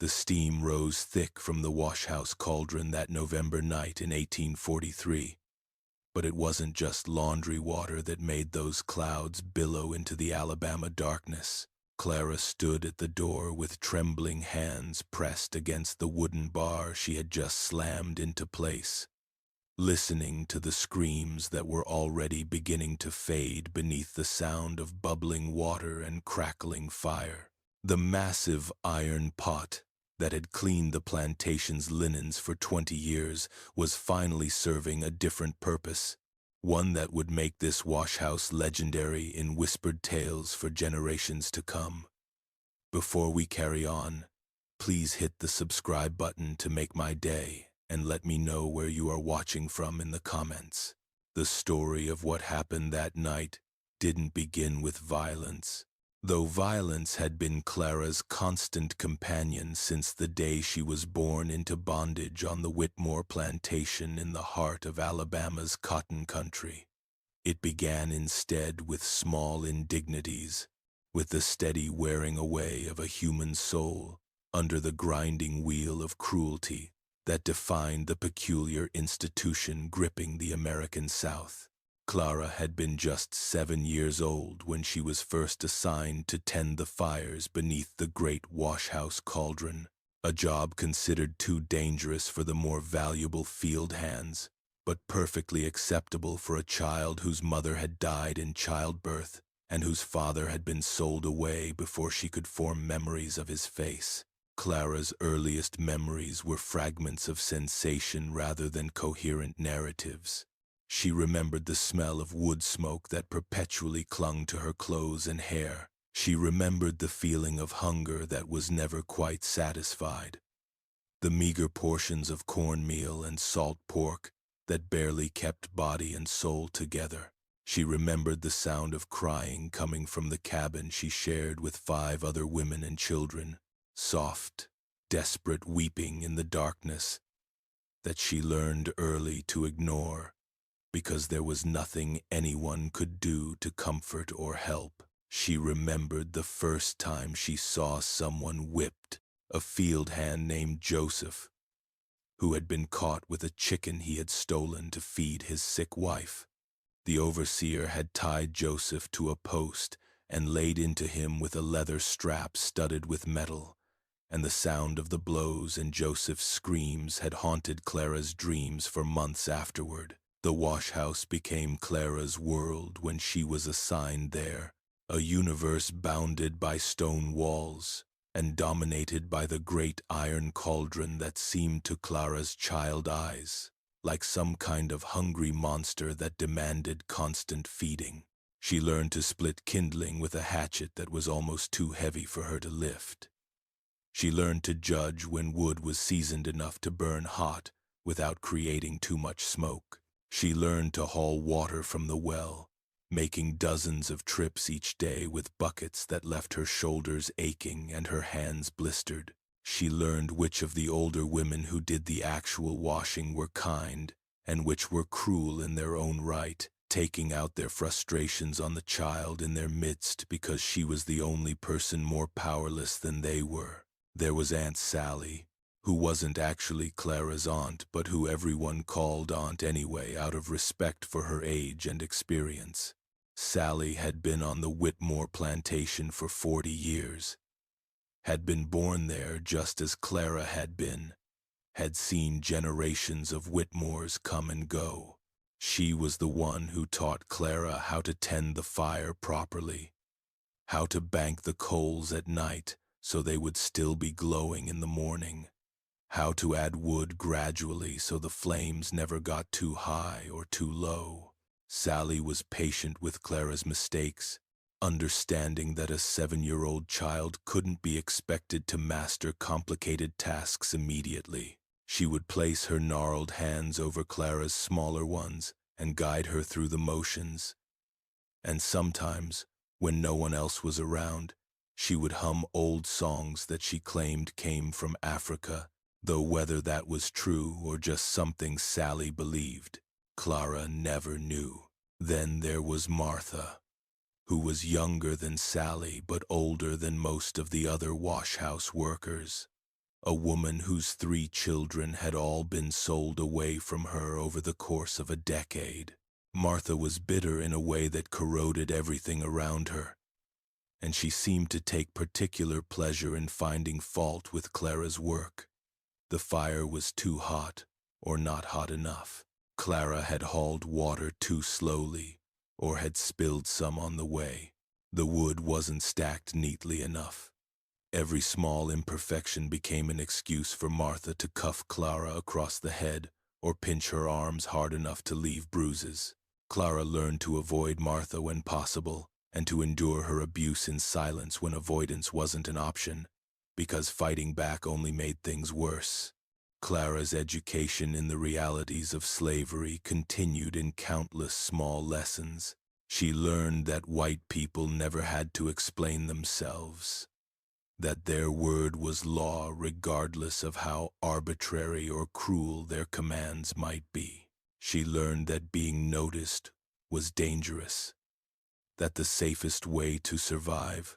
The steam rose thick from the Washhouse cauldron that November night in 1843. But it wasn't just laundry water that made those clouds billow into the Alabama darkness. Clara stood at the door with trembling hands pressed against the wooden bar she had just slammed into place, listening to the screams that were already beginning to fade beneath the sound of bubbling water and crackling fire. The massive iron pot that had cleaned the plantation's linens for 20 years was finally serving a different purpose, one that would make this washhouse legendary in whispered tales for generations to come. Before we carry on, please hit the subscribe button to make my day and let me know where you are watching from in the comments. The story of what happened that night didn't begin with violence. Though violence had been Clara's constant companion since the day she was born into bondage on the Whitmore plantation in the heart of Alabama's cotton country, it began instead with small indignities, with the steady wearing away of a human soul under the grinding wheel of cruelty that defined the peculiar institution gripping the American South. Clara had been just 7 years old when she was first assigned to tend the fires beneath the great Washhouse cauldron, a job considered too dangerous for the more valuable field hands, but perfectly acceptable for a child whose mother had died in childbirth and whose father had been sold away before she could form memories of his face. Clara's earliest memories were fragments of sensation rather than coherent narratives. She remembered the smell of wood smoke that perpetually clung to her clothes and hair. She remembered the feeling of hunger that was never quite satisfied, the meager portions of cornmeal and salt pork that barely kept body and soul together. She remembered the sound of crying coming from the cabin she shared with 5 other women and children, soft, desperate weeping in the darkness that she learned early to ignore, because there was nothing anyone could do to comfort or help. She remembered the first time she saw someone whipped, a field hand named Joseph, who had been caught with a chicken he had stolen to feed his sick wife. The overseer had tied Joseph to a post and laid into him with a leather strap studded with metal, and the sound of the blows and Joseph's screams had haunted Clara's dreams for months afterward. The washhouse became Clara's world when she was assigned there, a universe bounded by stone walls and dominated by the great iron cauldron that seemed to Clara's child eyes like some kind of hungry monster that demanded constant feeding. She learned to split kindling with a hatchet that was almost too heavy for her to lift. She learned to judge when wood was seasoned enough to burn hot without creating too much smoke. She learned to haul water from the well, making dozens of trips each day with buckets that left her shoulders aching and her hands blistered. She learned which of the older women who did the actual washing were kind and which were cruel in their own right, taking out their frustrations on the child in their midst because she was the only person more powerless than they were. There was Aunt Sally, who wasn't actually Clara's aunt, but who everyone called aunt anyway out of respect for her age and experience. Sally had been on the Whitmore plantation for 40 years, had been born there just as Clara had been, had seen generations of Whitmores come and go. She was the one who taught Clara how to tend the fire properly, how to bank the coals at night so they would still be glowing in the morning, how to add wood gradually so the flames never got too high or too low. Sally was patient with Clara's mistakes, understanding that a 7-year-old child couldn't be expected to master complicated tasks immediately. She would place her gnarled hands over Clara's smaller ones and guide her through the motions. And sometimes, when no one else was around, she would hum old songs that she claimed came from Africa, though whether that was true or just something Sally believed, Clara never knew. Then there was Martha, who was younger than Sally but older than most of the other washhouse workers. a woman whose 3 children had all been sold away from her over the course of a decade. Martha was bitter in a way that corroded everything around her, and she seemed to take particular pleasure in finding fault with Clara's work. The fire was too hot, or not hot enough. Clara had hauled water too slowly, or had spilled some on the way. The wood wasn't stacked neatly enough. Every small imperfection became an excuse for Martha to cuff Clara across the head or pinch her arms hard enough to leave bruises. Clara learned to avoid Martha when possible and to endure her abuse in silence when avoidance wasn't an option, because fighting back only made things worse. Clara's education in the realities of slavery continued in countless small lessons. She learned that white people never had to explain themselves, that their word was law regardless of how arbitrary or cruel their commands might be. She learned that being noticed was dangerous, that the safest way to survive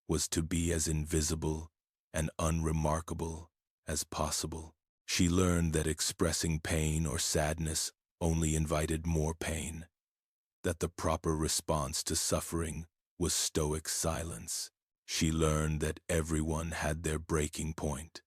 was to be as invisible and unremarkable as possible. She learned that expressing pain or sadness only invited more pain, that the proper response to suffering was stoic silence. She learned that everyone had their breaking point,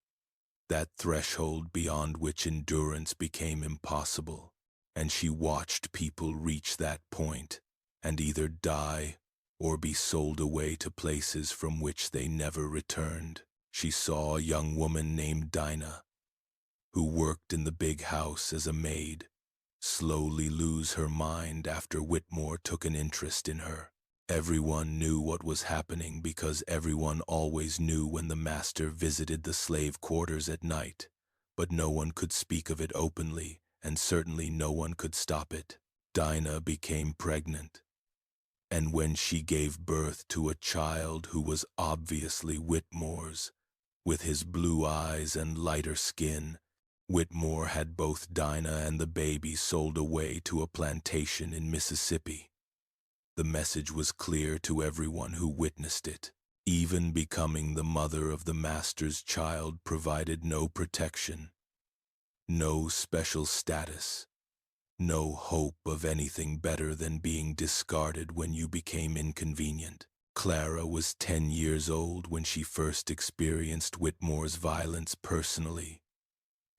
that threshold beyond which endurance became impossible, and she watched people reach that point and either die or be sold away to places from which they never returned. She saw a young woman named Dinah, who worked in the big house as a maid, slowly lose her mind after Whitmore took an interest in her. Everyone knew what was happening because everyone always knew when the master visited the slave quarters at night, but no one could speak of it openly, and certainly no one could stop it. Dinah became pregnant, and when she gave birth to a child who was obviously Whitmore's, with his blue eyes and lighter skin, Whitmore had both Dinah and the baby sold away to a plantation in Mississippi. The message was clear to everyone who witnessed it. Even becoming the mother of the master's child provided no protection, no special status, no hope of anything better than being discarded when you became inconvenient. Clara was 10 years old when she first experienced Whitmore's violence personally.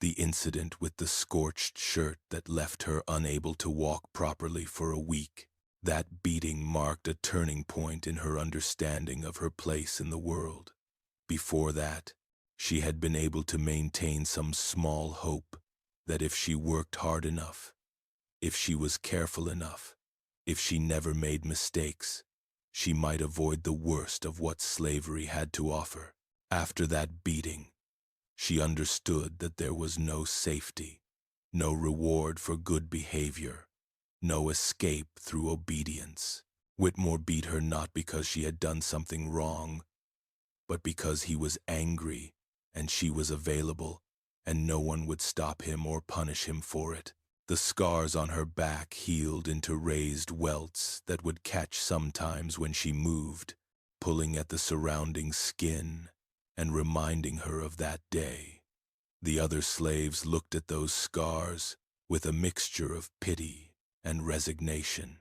The incident with the scorched shirt that left her unable to walk properly for a week. That beating marked a turning point in her understanding of her place in the world. Before that, she had been able to maintain some small hope that if she worked hard enough, if she was careful enough, if she never made mistakes, she might avoid the worst of what slavery had to offer. After that beating, she understood that there was no safety, no reward for good behavior, no escape through obedience. Whitmore beat her not because she had done something wrong, but because he was angry and she was available, and no one would stop him or punish him for it. The scars on her back healed into raised welts that would catch sometimes when she moved, pulling at the surrounding skin and reminding her of that day. The other slaves looked at those scars with a mixture of pity and resignation.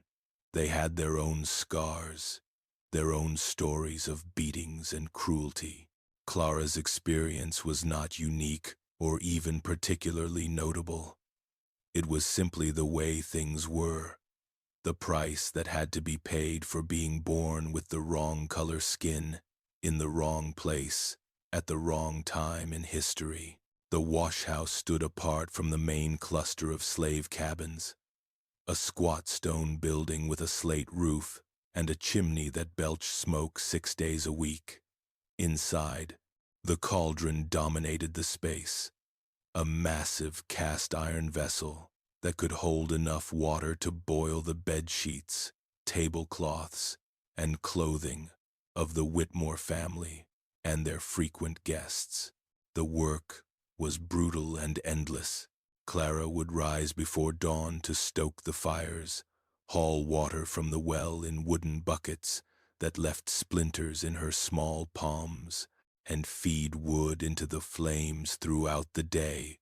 They had their own scars, their own stories of beatings and cruelty. Clara's experience was not unique or even particularly notable. It was simply the way things were, the price that had to be paid for being born with the wrong color skin, in the wrong place, at the wrong time in history. The Washhouse stood apart from the main cluster of slave cabins, a squat stone building with a slate roof and a chimney that belched smoke 6 days a week. Inside, the Cauldron dominated the space, a massive cast-iron vessel that could hold enough water to boil the bed sheets, tablecloths, and clothing of the Whitmore family and their frequent guests. The work was brutal and endless. Clara would rise before dawn to stoke the fires, haul water from the well in wooden buckets that left splinters in her small palms, and feed wood into the flames throughout the day,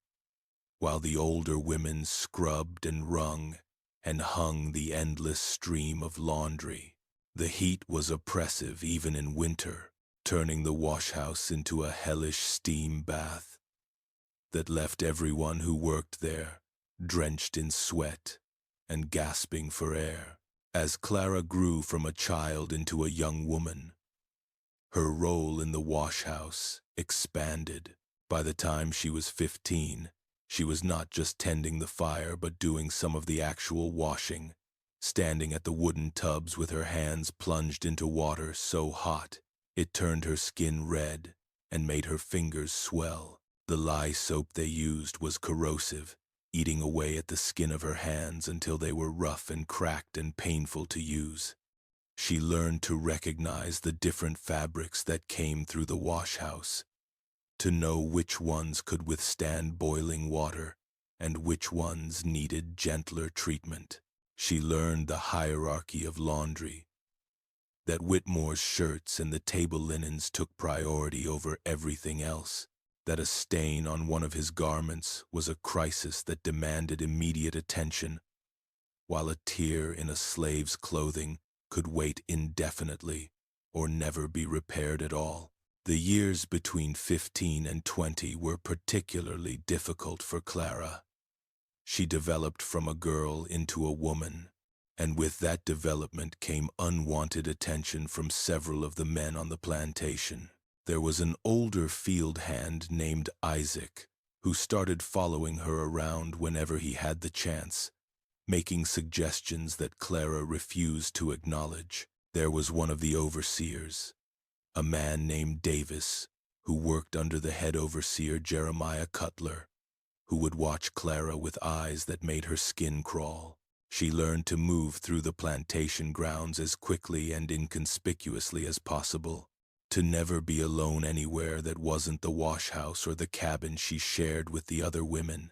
while the older women scrubbed and wrung and hung the endless stream of laundry. The heat was oppressive even in winter, turning the washhouse into a hellish steam bath that left everyone who worked there drenched in sweat and gasping for air. As Clara grew from a child into a young woman, her role in the washhouse expanded. By the time she was 15, she was not just tending the fire but doing some of the actual washing, standing at the wooden tubs with her hands plunged into water so hot it turned her skin red and made her fingers swell. The lye soap they used was corrosive, eating away at the skin of her hands until they were rough and cracked and painful to use. She learned to recognize the different fabrics that came through the washhouse, to know which ones could withstand boiling water and which ones needed gentler treatment. She learned the hierarchy of laundry, that Whitmore's shirts and the table linens took priority over everything else, that a stain on one of his garments was a crisis that demanded immediate attention, while a tear in a slave's clothing could wait indefinitely or never be repaired at all. The years between 15 and 20 were particularly difficult for Clara. She developed from a girl into a woman, and with that development came unwanted attention from several of the men on the plantation. There was an older field hand named Isaac who started following her around whenever he had the chance, making suggestions that Clara refused to acknowledge. There was one of the overseers, a man named Davis, who worked under the head overseer Jeremiah Cutler, who would watch Clara with eyes that made her skin crawl. She learned to move through the plantation grounds as quickly and inconspicuously as possible, to never be alone anywhere that wasn't the washhouse or the cabin she shared with the other women,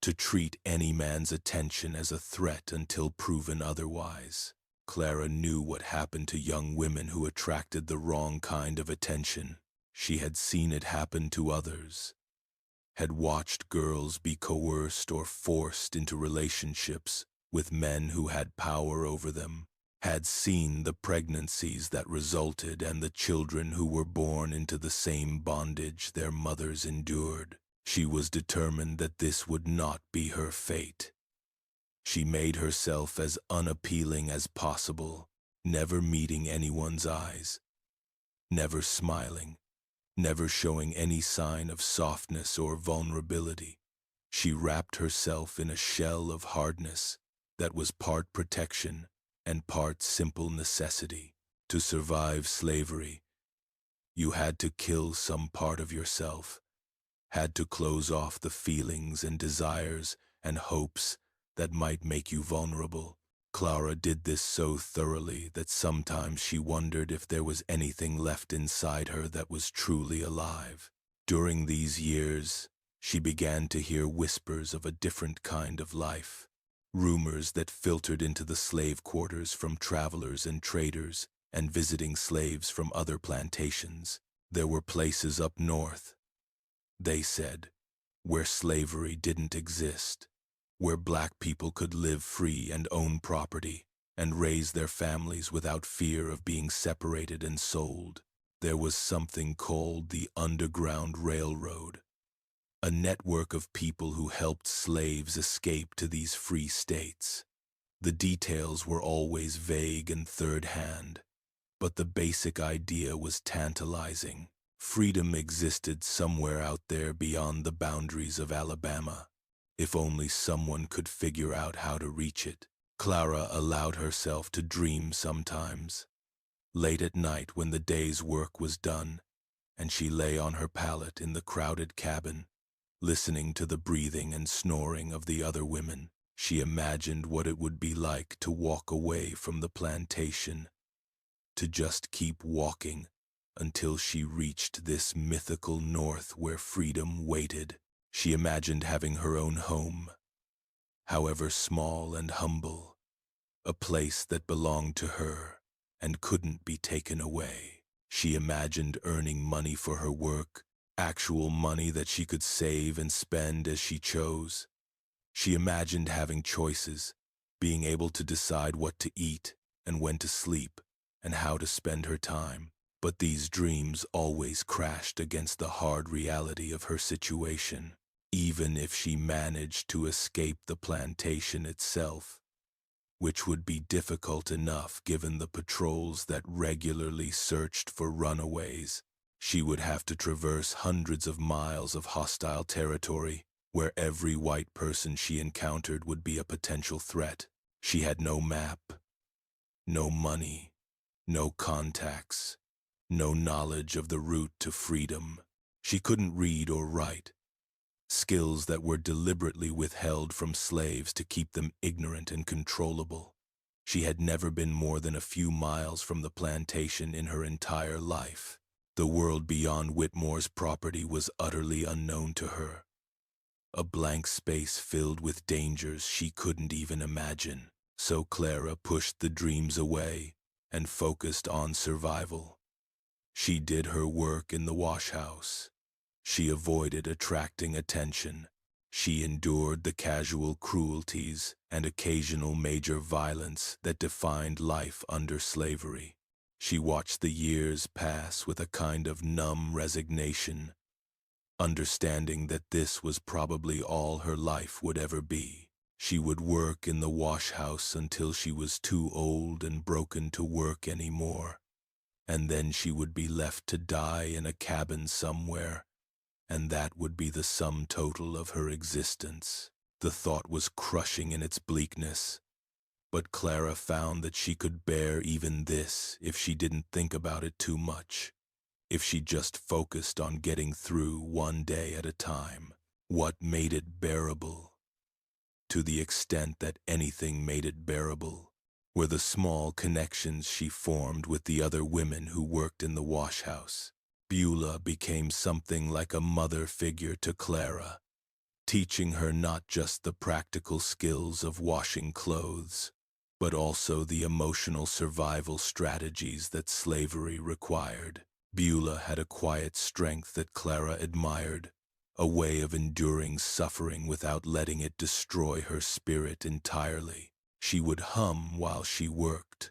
to treat any man's attention as a threat until proven otherwise. Clara knew what happened to young women who attracted the wrong kind of attention. She had seen it happen to others, had watched girls be coerced or forced into relationships with men who had power over them, had seen the pregnancies that resulted and the children who were born into the same bondage their mothers endured. She was determined that this would not be her fate. She made herself as unappealing as possible, never meeting anyone's eyes, never smiling, never showing any sign of softness or vulnerability. She wrapped herself in a shell of hardness that was part protection and part simple necessity. To survive slavery, you had to kill some part of yourself, had to close off the feelings and desires and hopes that might make you vulnerable. Clara did this so thoroughly that sometimes she wondered if there was anything left inside her that was truly alive. During these years, she began to hear whispers of a different kind of life, rumors that filtered into the slave quarters from travelers and traders and visiting slaves from other plantations. There were places up north, they said, where slavery didn't exist, where black people could live free and own property and raise their families without fear of being separated and sold. There was something called the Underground Railroad, a network of people who helped slaves escape to these free states. The details were always vague and third-hand, but the basic idea was tantalizing. Freedom existed somewhere out there beyond the boundaries of Alabama, if only someone could figure out how to reach it. Clara allowed herself to dream sometimes, late at night when the day's work was done, and she lay on her pallet in the crowded cabin, listening to the breathing and snoring of the other women. She imagined what it would be like to walk away from the plantation, to just keep walking until she reached this mythical north where freedom waited. She imagined having her own home, however small and humble, a place that belonged to her and couldn't be taken away. She imagined earning money for her work, actual money that she could save and spend as she chose. She imagined having choices, being able to decide what to eat and when to sleep and how to spend her time. But these dreams always crashed against the hard reality of her situation. Even if she managed to escape the plantation itself, which would be difficult enough given the patrols that regularly searched for runaways, she would have to traverse hundreds of miles of hostile territory where every white person she encountered would be a potential threat. She had no map, no money, no contacts, no knowledge of the route to freedom. She couldn't read or write, skills that were deliberately withheld from slaves to keep them ignorant and controllable. She had never been more than a few miles from the plantation in her entire life. The world beyond Whitmore's property was utterly unknown to her, a blank space filled with dangers she couldn't even imagine. So Clara pushed the dreams away and focused on survival. She did her work in the washhouse. She avoided attracting attention. She endured the casual cruelties and occasional major violence that defined life under slavery. She watched the years pass with a kind of numb resignation, understanding that this was probably all her life would ever be. She would work in the washhouse until she was too old and broken to work anymore, and then she would be left to die in a cabin somewhere, and that would be the sum total of her existence. The thought was crushing in its bleakness, but Clara found that she could bear even this if she didn't think about it too much, if she just focused on getting through one day at a time. What made it bearable, to the extent that anything made it bearable, were the small connections she formed with the other women who worked in the washhouse. Beulah became something like a mother figure to Clara, teaching her not just the practical skills of washing clothes, but also the emotional survival strategies that slavery required. Beulah had a quiet strength that Clara admired, a way of enduring suffering without letting it destroy her spirit entirely. She would hum while she worked,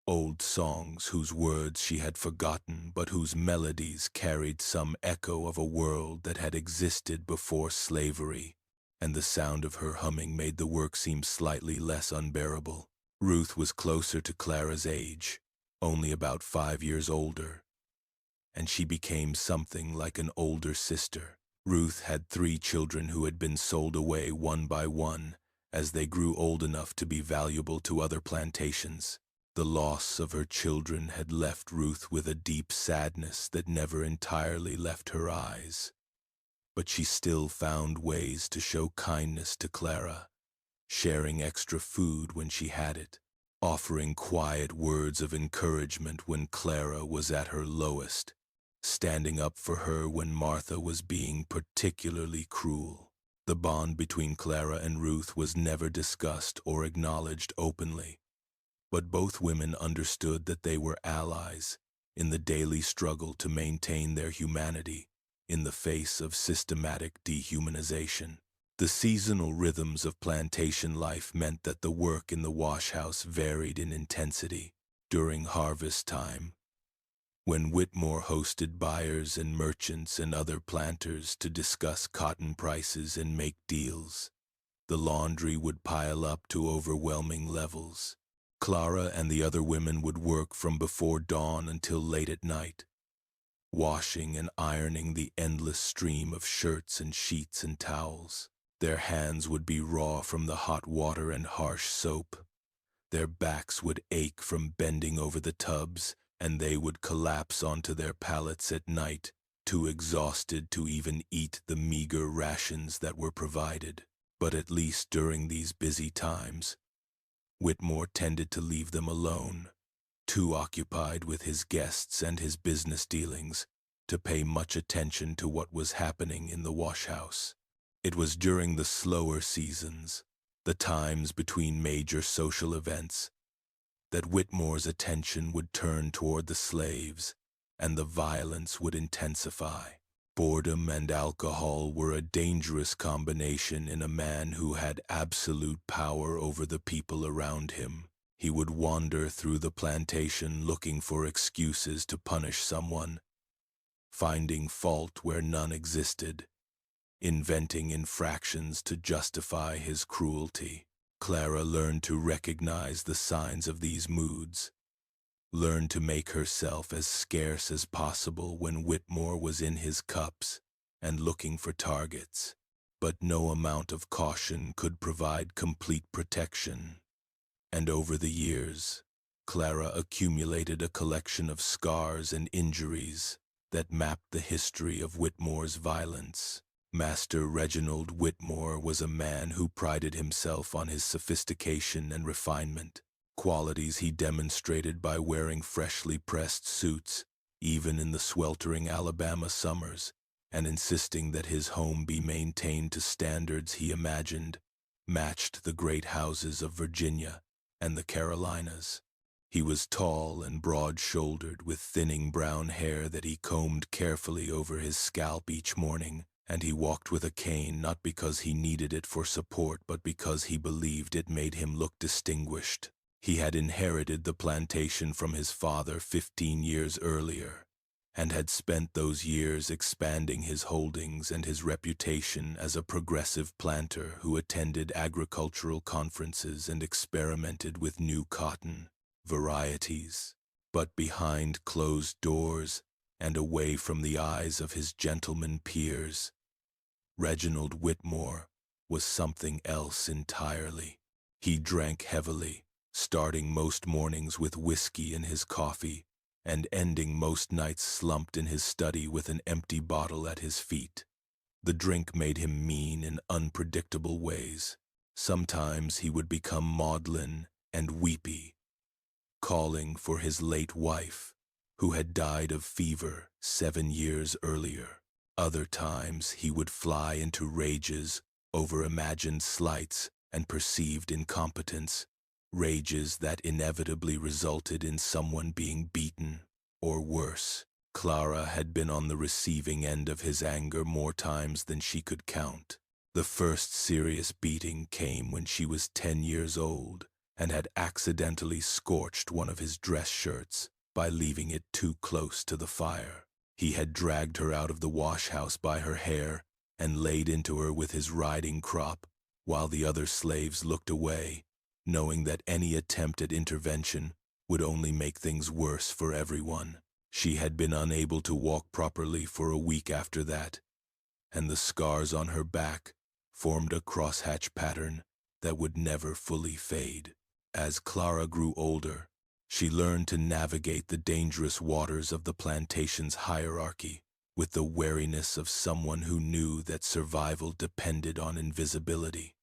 old songs whose words she had forgotten but whose melodies carried some echo of a world that had existed before slavery, and the sound of her humming made the work seem slightly less unbearable. Ruth was closer to Clara's age, only about 5 years older, and she became something like an older sister. Ruth had 3 children who had been sold away one by one as they grew old enough to be valuable to other plantations. The loss of her children had left Ruth with a deep sadness that never entirely left her eyes. But she still found ways to show kindness to Clara, sharing extra food when she had it, offering quiet words of encouragement when Clara was at her lowest, standing up for her when Martha was being particularly cruel. The bond between Clara and Ruth was never discussed or acknowledged openly, but both women understood that they were allies in the daily struggle to maintain their humanity in the face of systematic dehumanization. The seasonal rhythms of plantation life meant that the work in the washhouse varied in intensity. During harvest time, when Whitmore hosted buyers and merchants and other planters to discuss cotton prices and make deals, the laundry would pile up to overwhelming levels. Clara and the other women would work from before dawn until late at night, washing and ironing the endless stream of shirts and sheets and towels. Their hands would be raw from the hot water and harsh soap. Their backs would ache from bending over the tubs, and they would collapse onto their pallets at night, too exhausted to even eat the meager rations that were provided. But at least during these busy times, Whitmore tended to leave them alone, too occupied with his guests and his business dealings to pay much attention to what was happening in the washhouse. It was during the slower seasons, the times between major social events, that Whitmore's attention would turn toward the slaves. and the violence would intensify. Boredom and alcohol were a dangerous combination in a man who had absolute power over the people around him. He would wander through the plantation looking for excuses to punish someone, finding fault where none existed, inventing infractions to justify his cruelty. Clara learned to recognize the signs of these moods, learned to make herself as scarce as possible when Whitmore was in his cups and looking for targets. But no amount of caution could provide complete protection. And over the years, Clara accumulated a collection of scars and injuries that mapped the history of Whitmore's violence. Master Reginald Whitmore was a man who prided himself on his sophistication and refinement, qualities he demonstrated by wearing freshly pressed suits, even in the sweltering Alabama summers, and insisting that his home be maintained to standards he imagined matched the great houses of Virginia and the Carolinas. He was tall and broad-shouldered, with thinning brown hair that he combed carefully over his scalp each morning, and he walked with a cane not because he needed it for support but because he believed it made him look distinguished. He had inherited the plantation from his father 15 years earlier, and had spent those years expanding his holdings and his reputation as a progressive planter who attended agricultural conferences and experimented with new cotton varieties. But behind closed doors and away from the eyes of his gentleman peers, Reginald Whitmore was something else entirely. He drank heavily, starting most mornings with whiskey in his coffee and ending most nights slumped in his study with an empty bottle at his feet. The drink made him mean in unpredictable ways. Sometimes he would become maudlin and weepy, calling for his late wife, who had died of fever 7 years earlier. Other times he would fly into rages over imagined slights and perceived incompetence, rages that inevitably resulted in someone being beaten, or worse. Clara had been on the receiving end of his anger more times than she could count. The first serious beating came when she was 10 years old and had accidentally scorched one of his dress shirts by leaving it too close to the fire. He had dragged her out of the washhouse by her hair and laid into her with his riding crop, while the other slaves looked away, knowing that any attempt at intervention would only make things worse for everyone. She had been unable to walk properly for a week after that, and the scars on her back formed a crosshatch pattern that would never fully fade. As Clara grew older, she learned to navigate the dangerous waters of the plantation's hierarchy with the wariness of someone who knew that survival depended on invisibility.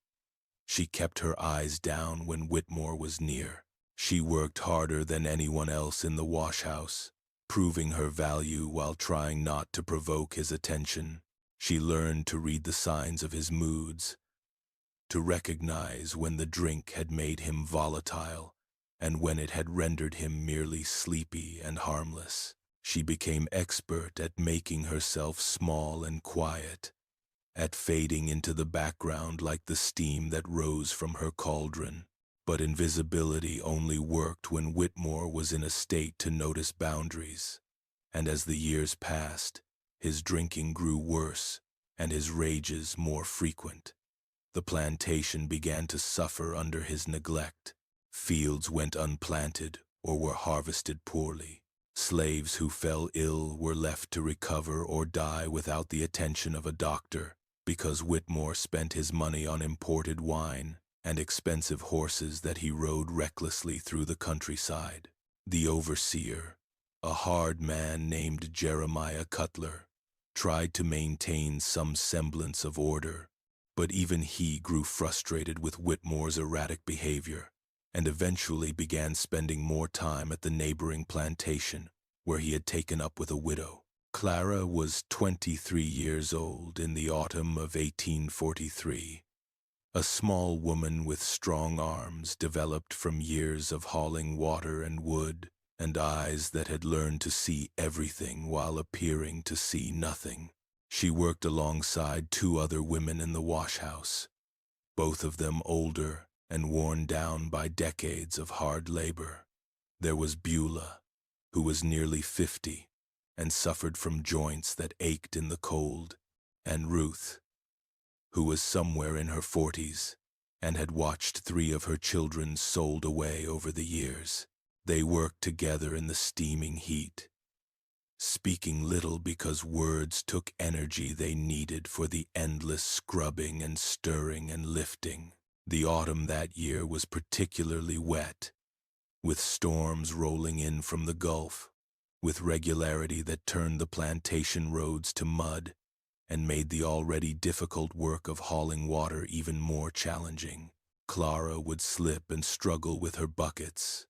She kept her eyes down when Whitmore was near. She worked harder than anyone else in the washhouse, proving her value while trying not to provoke his attention. She learned to read the signs of his moods, to recognize when the drink had made him volatile and when it had rendered him merely sleepy and harmless. She became expert at making herself small and quiet, at fading into the background like the steam that rose from her cauldron. But invisibility only worked when Whitmore was in a state to notice boundaries, and as the years passed, his drinking grew worse and his rages more frequent. The plantation began to suffer under his neglect. Fields went unplanted or were harvested poorly. Slaves who fell ill were left to recover or die without the attention of a doctor, because Whitmore spent his money on imported wine and expensive horses that he rode recklessly through the countryside. The overseer, a hard man named Jeremiah Cutler, tried to maintain some semblance of order, but even he grew frustrated with Whitmore's erratic behavior and eventually began spending more time at the neighboring plantation, where he had taken up with a widow. Clara was 23 years old in the autumn of 1843. A small woman with strong arms developed from years of hauling water and wood and eyes that had learned to see everything while appearing to see nothing. She worked alongside two other women in the washhouse, both of them older and worn down by decades of hard labor. There was Beulah, who was nearly 50 and suffered from joints that ached in the cold, and Ruth, who was somewhere in her 40s and had watched 3 of her children sold away over the years. They worked together in the steaming heat, speaking little because words took energy they needed for the endless scrubbing and stirring and lifting. The autumn that year was particularly wet, with storms rolling in from the Gulf, with regularity that turned the plantation roads to mud and made the already difficult work of hauling water even more challenging. Clara would slip and struggle with her buckets,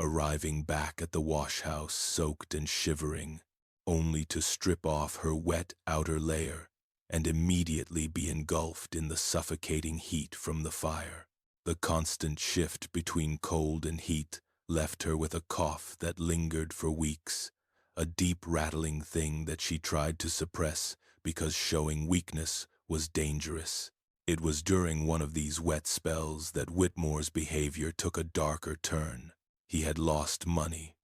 arriving back at the washhouse soaked and shivering, only to strip off her wet outer layer and immediately be engulfed in the suffocating heat from the fire. The constant shift between cold and heat left her with a cough that lingered for weeks, a deep rattling thing that she tried to suppress because showing weakness was dangerous. It was during one of these wet spells that Whitmore's behavior took a darker turn. He had lost money,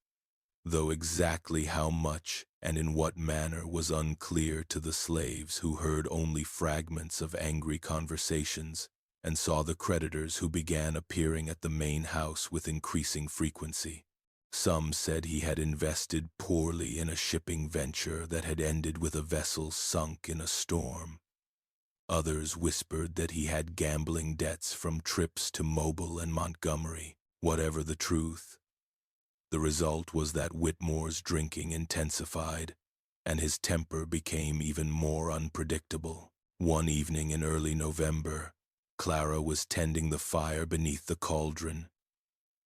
though exactly how much and in what manner was unclear to the slaves who heard only fragments of angry conversations and saw the creditors who began appearing at the main house with increasing frequency. Some said he had invested poorly in a shipping venture that had ended with a vessel sunk in a storm. Others whispered that he had gambling debts from trips to Mobile and Montgomery. Whatever the truth, the result was that Whitmore's drinking intensified, and his temper became even more unpredictable. One evening in early November, Clara was tending the fire beneath the cauldron,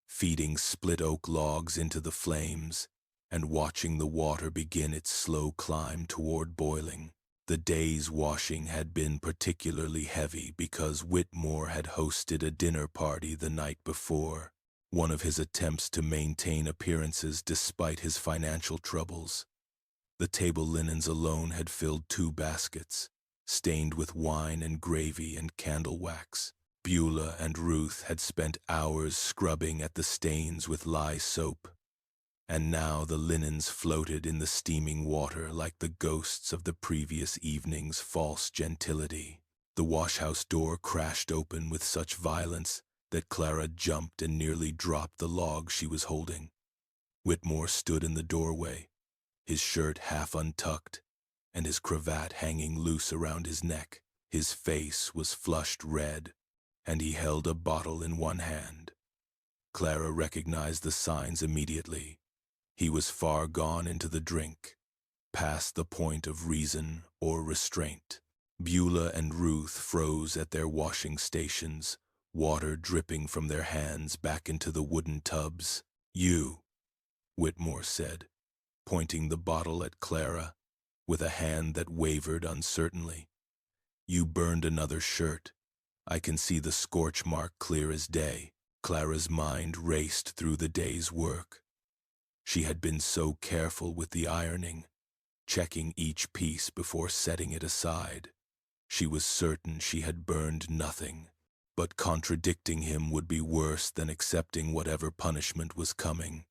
feeding split oak logs into the flames and watching the water begin its slow climb toward boiling. The day's washing had been particularly heavy because Whitmore had hosted a dinner party the night before, one of his attempts to maintain appearances despite his financial troubles. The table linens alone had filled 2 baskets, stained with wine and gravy and candle wax. Beulah and Ruth had spent hours scrubbing at the stains with lye soap, and now the linens floated in the steaming water like the ghosts of the previous evening's false gentility. The washhouse door crashed open with such violence that Clara jumped and nearly dropped the log she was holding. Whitmore stood in the doorway, his shirt half untucked and his cravat hanging loose around his neck. His face was flushed red, and he held a bottle in one hand. Clara recognized the signs immediately. He was far gone into the drink, past the point of reason or restraint. Beulah and Ruth froze at their washing stations, water dripping from their hands back into the wooden tubs. "You," Whitmore said, pointing the bottle at Clara with a hand that wavered uncertainly. "You burned another shirt. I can see the scorch mark clear as day." Clara's mind raced through the day's work. She had been so careful with the ironing, checking each piece before setting it aside. She was certain she had burned nothing, but contradicting him would be worse than accepting whatever punishment was coming.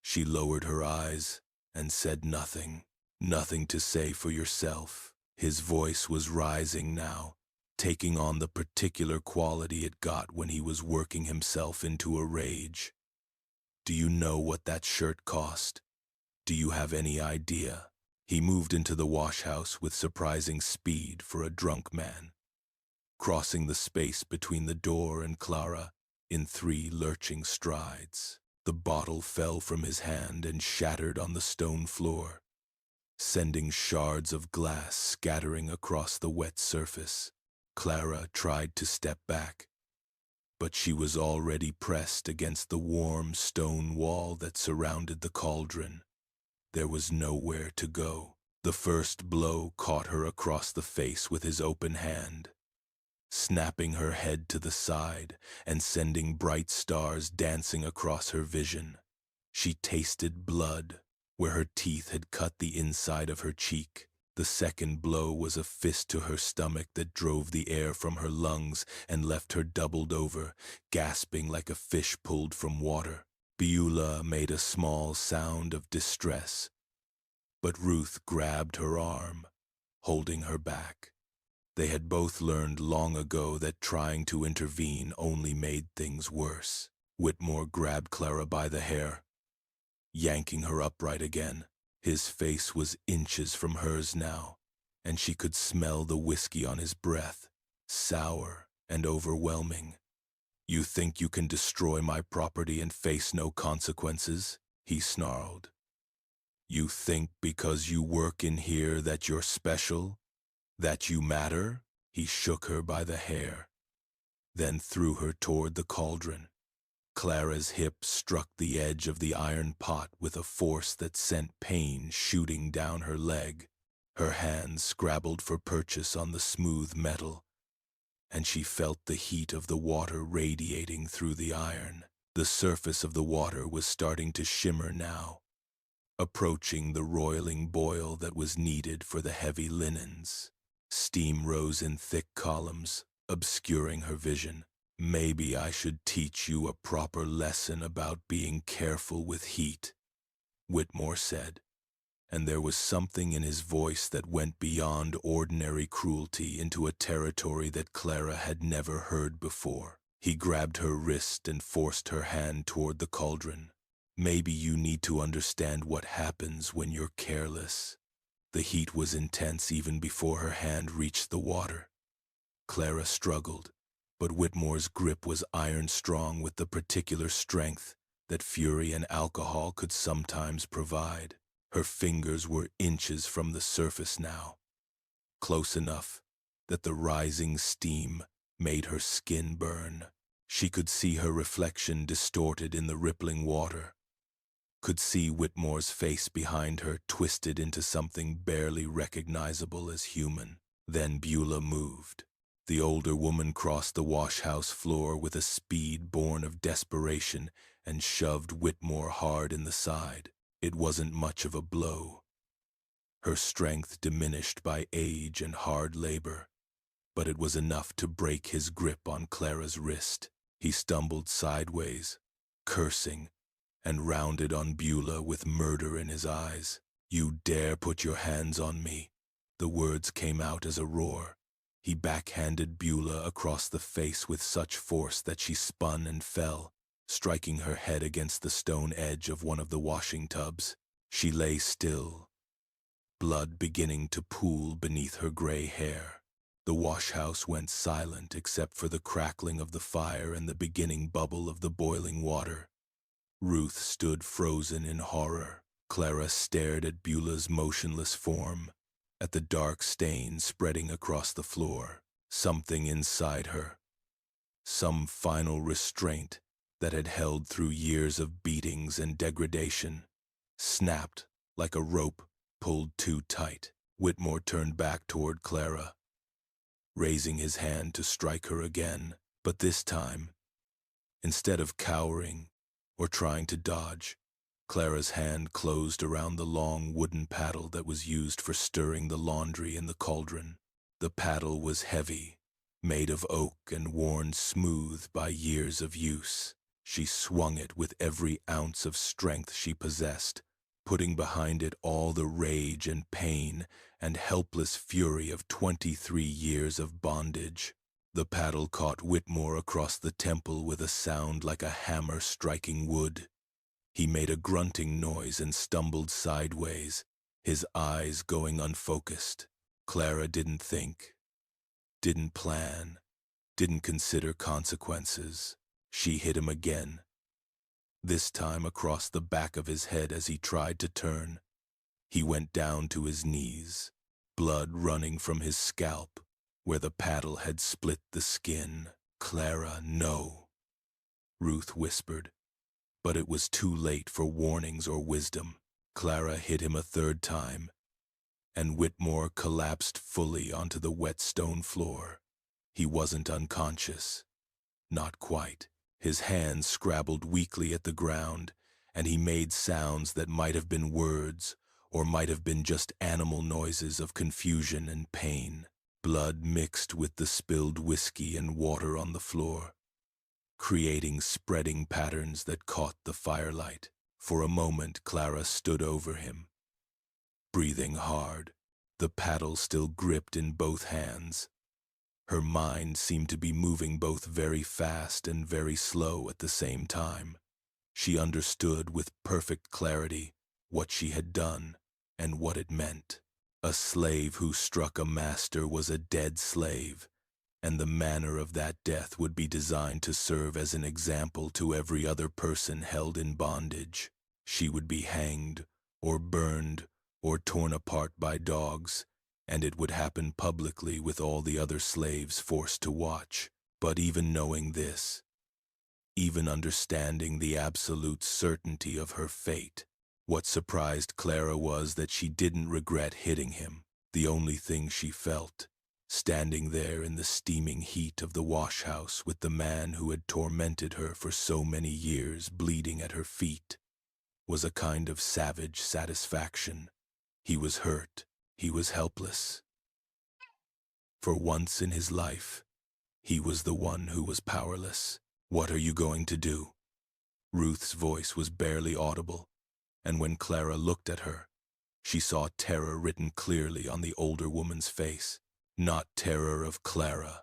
She lowered her eyes and said nothing. "Nothing to say for yourself." His voice was rising now, taking on the particular quality it got when he was working himself into a rage. "Do you know what that shirt cost? Do you have any idea?" He moved into the washhouse with surprising speed for a drunk man, crossing the space between the door and Clara in 3 lurching strides. The bottle fell from his hand and shattered on the stone floor, sending shards of glass scattering across the wet surface. Clara tried to step back, but she was already pressed against the warm stone wall that surrounded the cauldron. There was nowhere to go. The first blow caught her across the face with his open hand, snapping her head to the side and sending bright stars dancing across her vision. She tasted blood where her teeth had cut the inside of her cheek. The second blow was a fist to her stomach that drove the air from her lungs and left her doubled over, gasping like a fish pulled from water. Beulah made a small sound of distress, but Ruth grabbed her arm, holding her back. They had both learned long ago that trying to intervene only made things worse. Whitmore grabbed Clara by the hair, yanking her upright again. His face was inches from hers now, and she could smell the whiskey on his breath, sour and overwhelming. "You think you can destroy my property and face no consequences?" he snarled. "You think because you work in here that you're special? That you matter?" He shook her by the hair, then threw her toward the cauldron. Clara's hip struck the edge of the iron pot with a force that sent pain shooting down her leg. Her hands scrabbled for purchase on the smooth metal, and she felt the heat of the water radiating through the iron. The surface of the water was starting to shimmer now, approaching the roiling boil that was needed for the heavy linens. Steam rose in thick columns, obscuring her vision. "Maybe I should teach you a proper lesson about being careful with heat," Whitmore said, and there was something in his voice that went beyond ordinary cruelty into a territory that Clara had never heard before. He grabbed her wrist and forced her hand toward the cauldron. "Maybe you need to understand what happens when you're careless." The heat was intense even before her hand reached the water. Clara struggled, but Whitmore's grip was iron-strong with the particular strength that fury and alcohol could sometimes provide. Her fingers were inches from the surface now, close enough that the rising steam made her skin burn. She could see her reflection distorted in the rippling water, could see Whitmore's face behind her twisted into something barely recognizable as human. Then Beulah moved. The older woman crossed the washhouse floor with a speed born of desperation and shoved Whitmore hard in the side. It wasn't much of a blow, her strength diminished by age and hard labor, but it was enough to break his grip on Clara's wrist. He stumbled sideways, cursing, and rounded on Beulah with murder in his eyes. "You dare put your hands on me!" The words came out as a roar. He backhanded Beulah across the face with such force that she spun and fell, striking her head against the stone edge of one of the washing tubs. She lay still, blood beginning to pool beneath her gray hair. The washhouse went silent except for the crackling of the fire and the beginning bubble of the boiling water. Ruth stood frozen in horror. Clara stared at Beulah's motionless form, at the dark stain spreading across the floor. Something inside her, some final restraint that had held through years of beatings and degradation, snapped like a rope pulled too tight. Whitmore turned back toward Clara, raising his hand to strike her again, but this time, instead of cowering or trying to dodge, Clara's hand closed around the long wooden paddle that was used for stirring the laundry in the cauldron. The paddle was heavy, made of oak and worn smooth by years of use. She swung it with every ounce of strength she possessed, putting behind it all the rage and pain and helpless fury of 23 years of bondage. The paddle caught Whitmore across the temple with a sound like a hammer striking wood. He made a grunting noise and stumbled sideways, his eyes going unfocused. Clara didn't think, didn't plan, didn't consider consequences. She hit him again, this time across the back of his head as he tried to turn. He went down to his knees, blood running from his scalp, where the paddle had split the skin. "Clara, no," Ruth whispered, but it was too late for warnings or wisdom. Clara hit him a third time, and Whitmore collapsed fully onto the wet stone floor. He wasn't unconscious, not quite. His hands scrabbled weakly at the ground, and he made sounds that might have been words or might have been just animal noises of confusion and pain. Blood mixed with the spilled whiskey and water on the floor, creating spreading patterns that caught the firelight. For a moment, Clara stood over him, breathing hard, the paddle still gripped in both hands. Her mind seemed to be moving both very fast and very slow at the same time. She understood with perfect clarity what she had done and what it meant. A slave who struck a master was a dead slave, and the manner of that death would be designed to serve as an example to every other person held in bondage. She would be hanged, or burned, or torn apart by dogs, and it would happen publicly with all the other slaves forced to watch. But even knowing this, even understanding the absolute certainty of her fate, what surprised Clara was that she didn't regret hitting him. The only thing she felt, standing there in the steaming heat of the washhouse with the man who had tormented her for so many years bleeding at her feet, was a kind of savage satisfaction. He was hurt. He was helpless. For once in his life, he was the one who was powerless. "What are you going to do?" Ruth's voice was barely audible, and when Clara looked at her, she saw terror written clearly on the older woman's face. Not terror of Clara,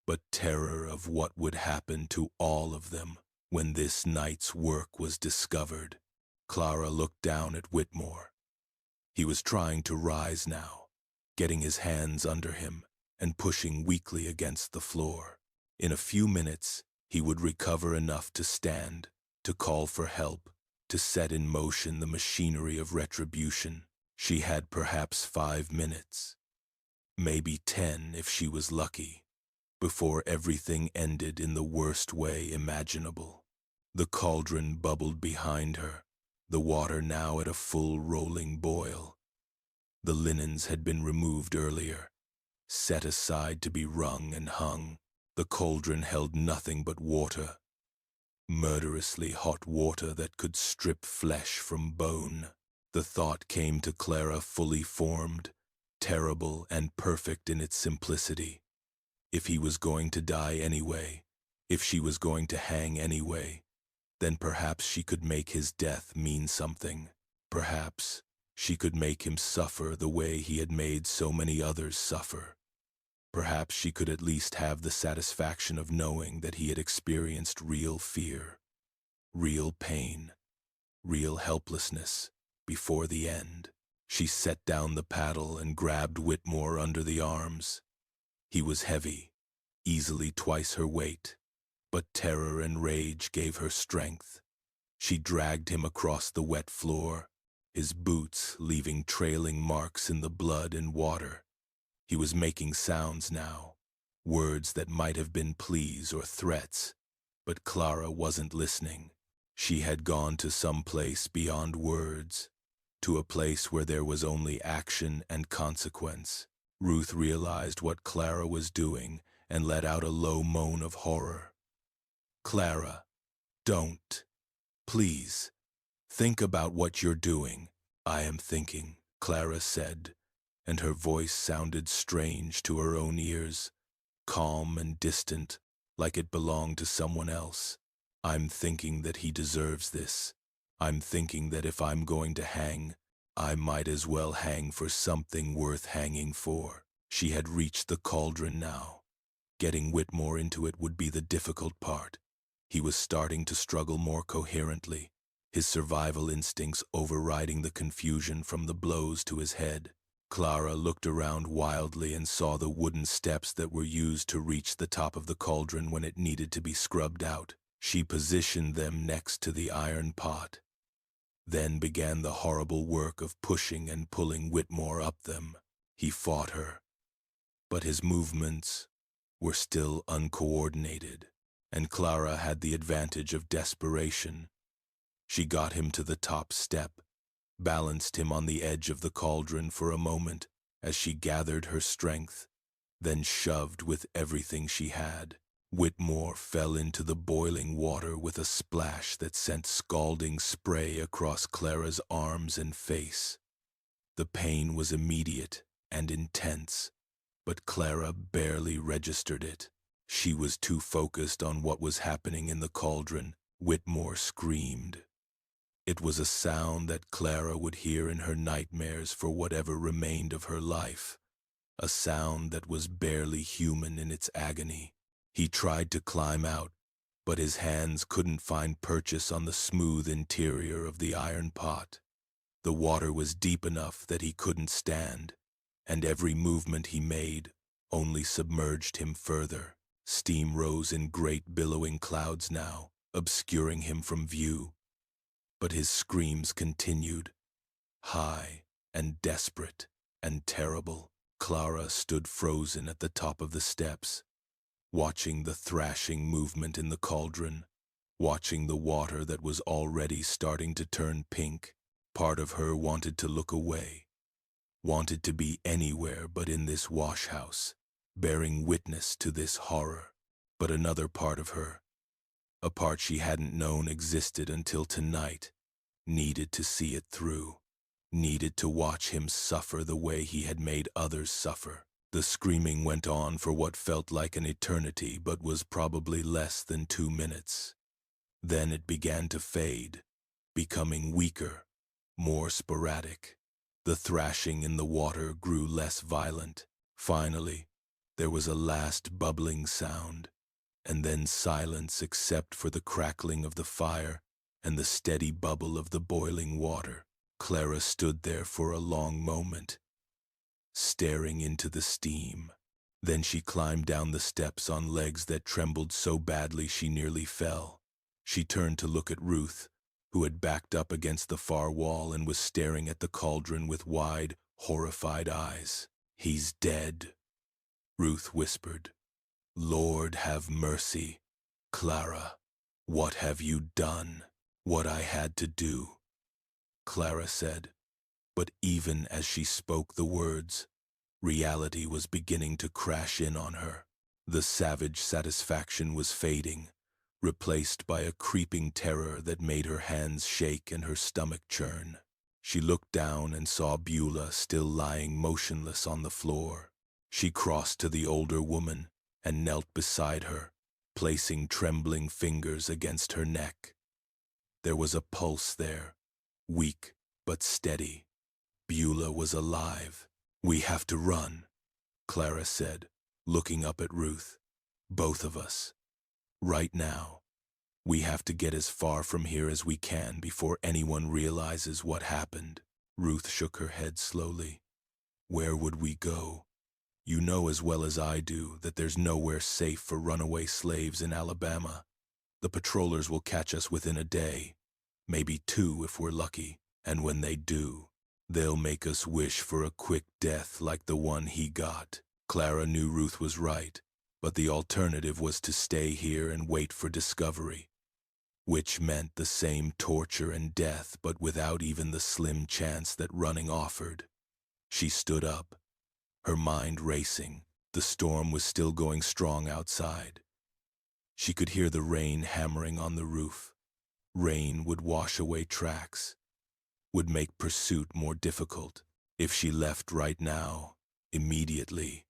but terror of what would happen to all of them when this night's work was discovered. Clara looked down at Whitmore. He was trying to rise now, getting his hands under him and pushing weakly against the floor. In a few minutes, he would recover enough to stand, to call for help, to set in motion the machinery of retribution. She had perhaps 5 minutes, maybe 10 if she was lucky, before everything ended in the worst way imaginable. The cauldron bubbled behind her, the water now at a full rolling boil. The linens had been removed earlier, set aside to be wrung and hung. The cauldron held nothing but water, murderously hot water that could strip flesh from bone. The thought came to Clara fully formed, terrible and perfect in its simplicity. If he was going to die anyway, if she was going to hang anyway, then perhaps she could make his death mean something. Perhaps she could make him suffer the way he had made so many others suffer. Perhaps she could at least have the satisfaction of knowing that he had experienced real fear, real pain, real helplessness before the end. She set down the paddle and grabbed Whitmore under the arms. He was heavy, easily twice her weight, but terror and rage gave her strength. She dragged him across the wet floor, his boots leaving trailing marks in the blood and water. He was making sounds now, words that might have been pleas or threats, but Clara wasn't listening. She had gone to some place beyond words, to a place where there was only action and consequence. Ruth realized what Clara was doing and let out a low moan of horror. "Clara, don't. Please, think about what you're doing." "I am thinking," Clara said, and her voice sounded strange to her own ears, calm and distant, like it belonged to someone else. "I'm thinking that he deserves this. I'm thinking that if I'm going to hang, I might as well hang for something worth hanging for." She had reached the cauldron now. Getting Whitmore into it would be the difficult part. He was starting to struggle more coherently, his survival instincts overriding the confusion from the blows to his head. Clara looked around wildly and saw the wooden steps that were used to reach the top of the cauldron when it needed to be scrubbed out. She positioned them next to the iron pot, then began the horrible work of pushing and pulling Whitmore up them. He fought her, but his movements were still uncoordinated, and Clara had the advantage of desperation. She got him to the top step, balanced him on the edge of the cauldron for a moment as she gathered her strength, then shoved with everything she had. Whitmore fell into the boiling water with a splash that sent scalding spray across Clara's arms and face. The pain was immediate and intense, but Clara barely registered it. She was too focused on what was happening in the cauldron. Whitmore screamed. It was a sound that Clara would hear in her nightmares for whatever remained of her life, a sound that was barely human in its agony. He tried to climb out, but his hands couldn't find purchase on the smooth interior of the iron pot. The water was deep enough that he couldn't stand, and every movement he made only submerged him further. Steam rose in great billowing clouds now, obscuring him from view. But his screams continued, high and desperate and terrible. Clara stood frozen at the top of the steps, watching the thrashing movement in the cauldron, watching the water that was already starting to turn pink. Part of her wanted to look away, wanted to be anywhere but in this washhouse, bearing witness to this horror. But another part of her, a part she hadn't known existed until tonight, needed to see it through, needed to watch him suffer the way he had made others suffer. The screaming went on for what felt like an eternity but was probably less than 2 minutes. Then it began to fade, becoming weaker, more sporadic. The thrashing in the water grew less violent. Finally, there was a last bubbling sound, and then silence except for the crackling of the fire and the steady bubble of the boiling water. Clara stood there for a long moment, staring into the steam. Then she climbed down the steps on legs that trembled so badly she nearly fell. She turned to look at Ruth, who had backed up against the far wall and was staring at the cauldron with wide, horrified eyes. "He's dead," Ruth whispered. "Lord have mercy, Clara. What have you done?" "What I had to do," Clara said. But even as she spoke the words, reality was beginning to crash in on her. The savage satisfaction was fading, replaced by a creeping terror that made her hands shake and her stomach churn. She looked down and saw Beulah still lying motionless on the floor. She crossed to the older woman and knelt beside her, placing trembling fingers against her neck. There was a pulse there, weak but steady. Beulah was alive. "We have to run," Clara said, looking up at Ruth. "Both of us. Right now. We have to get as far from here as we can before anyone realizes what happened." Ruth shook her head slowly. "Where would we go? You know as well as I do that there's nowhere safe for runaway slaves in Alabama. The patrollers will catch us within a day, maybe 2 if we're lucky, and when they do, they'll make us wish for a quick death like the one he got." Clara knew Ruth was right, but the alternative was to stay here and wait for discovery, which meant the same torture and death but without even the slim chance that running offered. She stood up, her mind racing. The storm was still going strong outside. She could hear the rain hammering on the roof. Rain would wash away tracks, would make pursuit more difficult. If she left right now, immediately,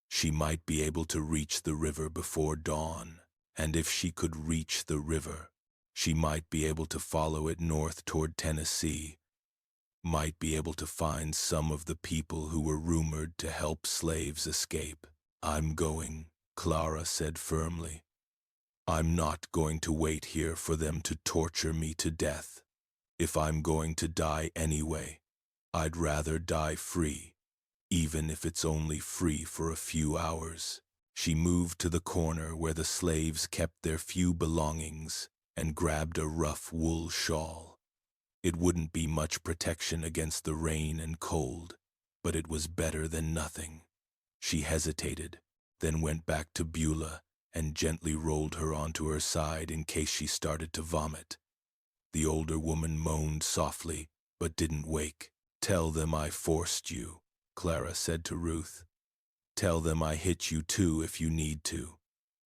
she might be able to reach the river before dawn. And if she could reach the river, she might be able to follow it north toward Tennessee, might be able to find some of the people who were rumored to help slaves escape. "I'm going," Clara said firmly. "I'm not going to wait here for them to torture me to death. If I'm going to die anyway, I'd rather die free, even if it's only free for a few hours." She moved to the corner where the slaves kept their few belongings and grabbed a rough wool shawl. It wouldn't be much protection against the rain and cold, but it was better than nothing. She hesitated, then went back to Beulah and gently rolled her onto her side in case she started to vomit. The older woman moaned softly, but didn't wake. "Tell them I forced you," Clara said to Ruth. "Tell them I hit you too if you need to.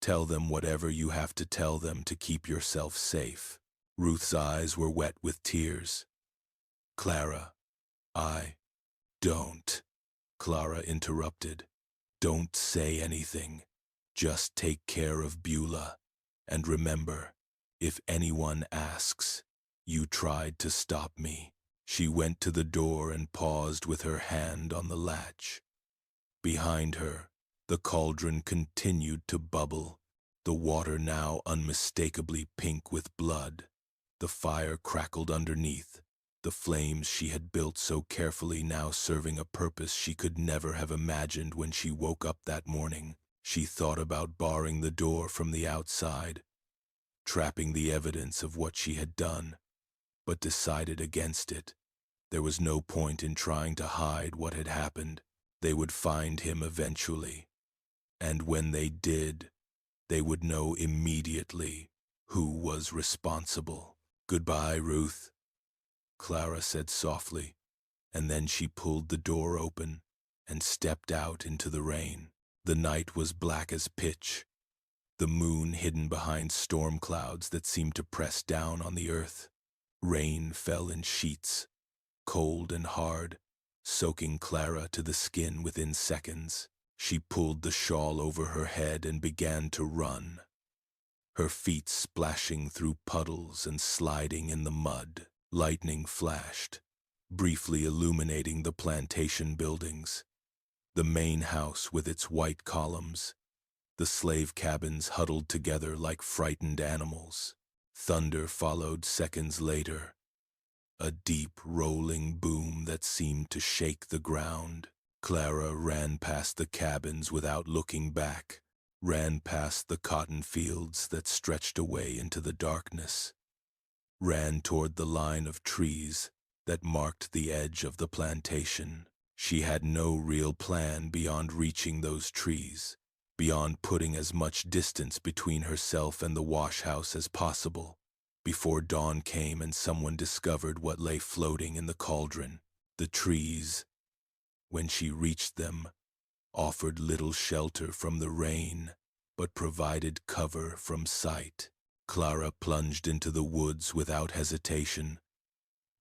Tell them whatever you have to tell them to keep yourself safe." Ruth's eyes were wet with tears. "Clara, I don't," Clara interrupted. "Don't say anything. Just take care of Beulah. And remember, if anyone asks, you tried to stop me." She went to the door and paused with her hand on the latch. Behind her, the cauldron continued to bubble, the water now unmistakably pink with blood. The fire crackled underneath, the flames she had built so carefully now serving a purpose she could never have imagined when she woke up that morning. She thought about barring the door from the outside, trapping the evidence of what she had done, but decided against it. There was no point in trying to hide what had happened. They would find him eventually. And when they did, they would know immediately who was responsible. "Goodbye, Ruth," Clara said softly, and then she pulled the door open and stepped out into the rain. The night was black as pitch, the moon hidden behind storm clouds that seemed to press down on the earth. Rain fell in sheets, cold and hard, soaking Clara to the skin within seconds. She pulled the shawl over her head and began to run, her feet splashing through puddles and sliding in the mud. Lightning flashed, briefly illuminating the plantation buildings, the main house with its white columns, the slave cabins huddled together like frightened animals. Thunder followed seconds later, a deep rolling boom that seemed to shake the ground. Clara ran past the cabins without looking back, ran past the cotton fields that stretched away into the darkness, ran toward the line of trees that marked the edge of the plantation. She had no real plan beyond reaching those trees, beyond putting as much distance between herself and the Washhouse as possible, before dawn came and someone discovered what lay floating in the cauldron. The trees, when she reached them, offered little shelter from the rain, but provided cover from sight. Clara plunged into the woods without hesitation,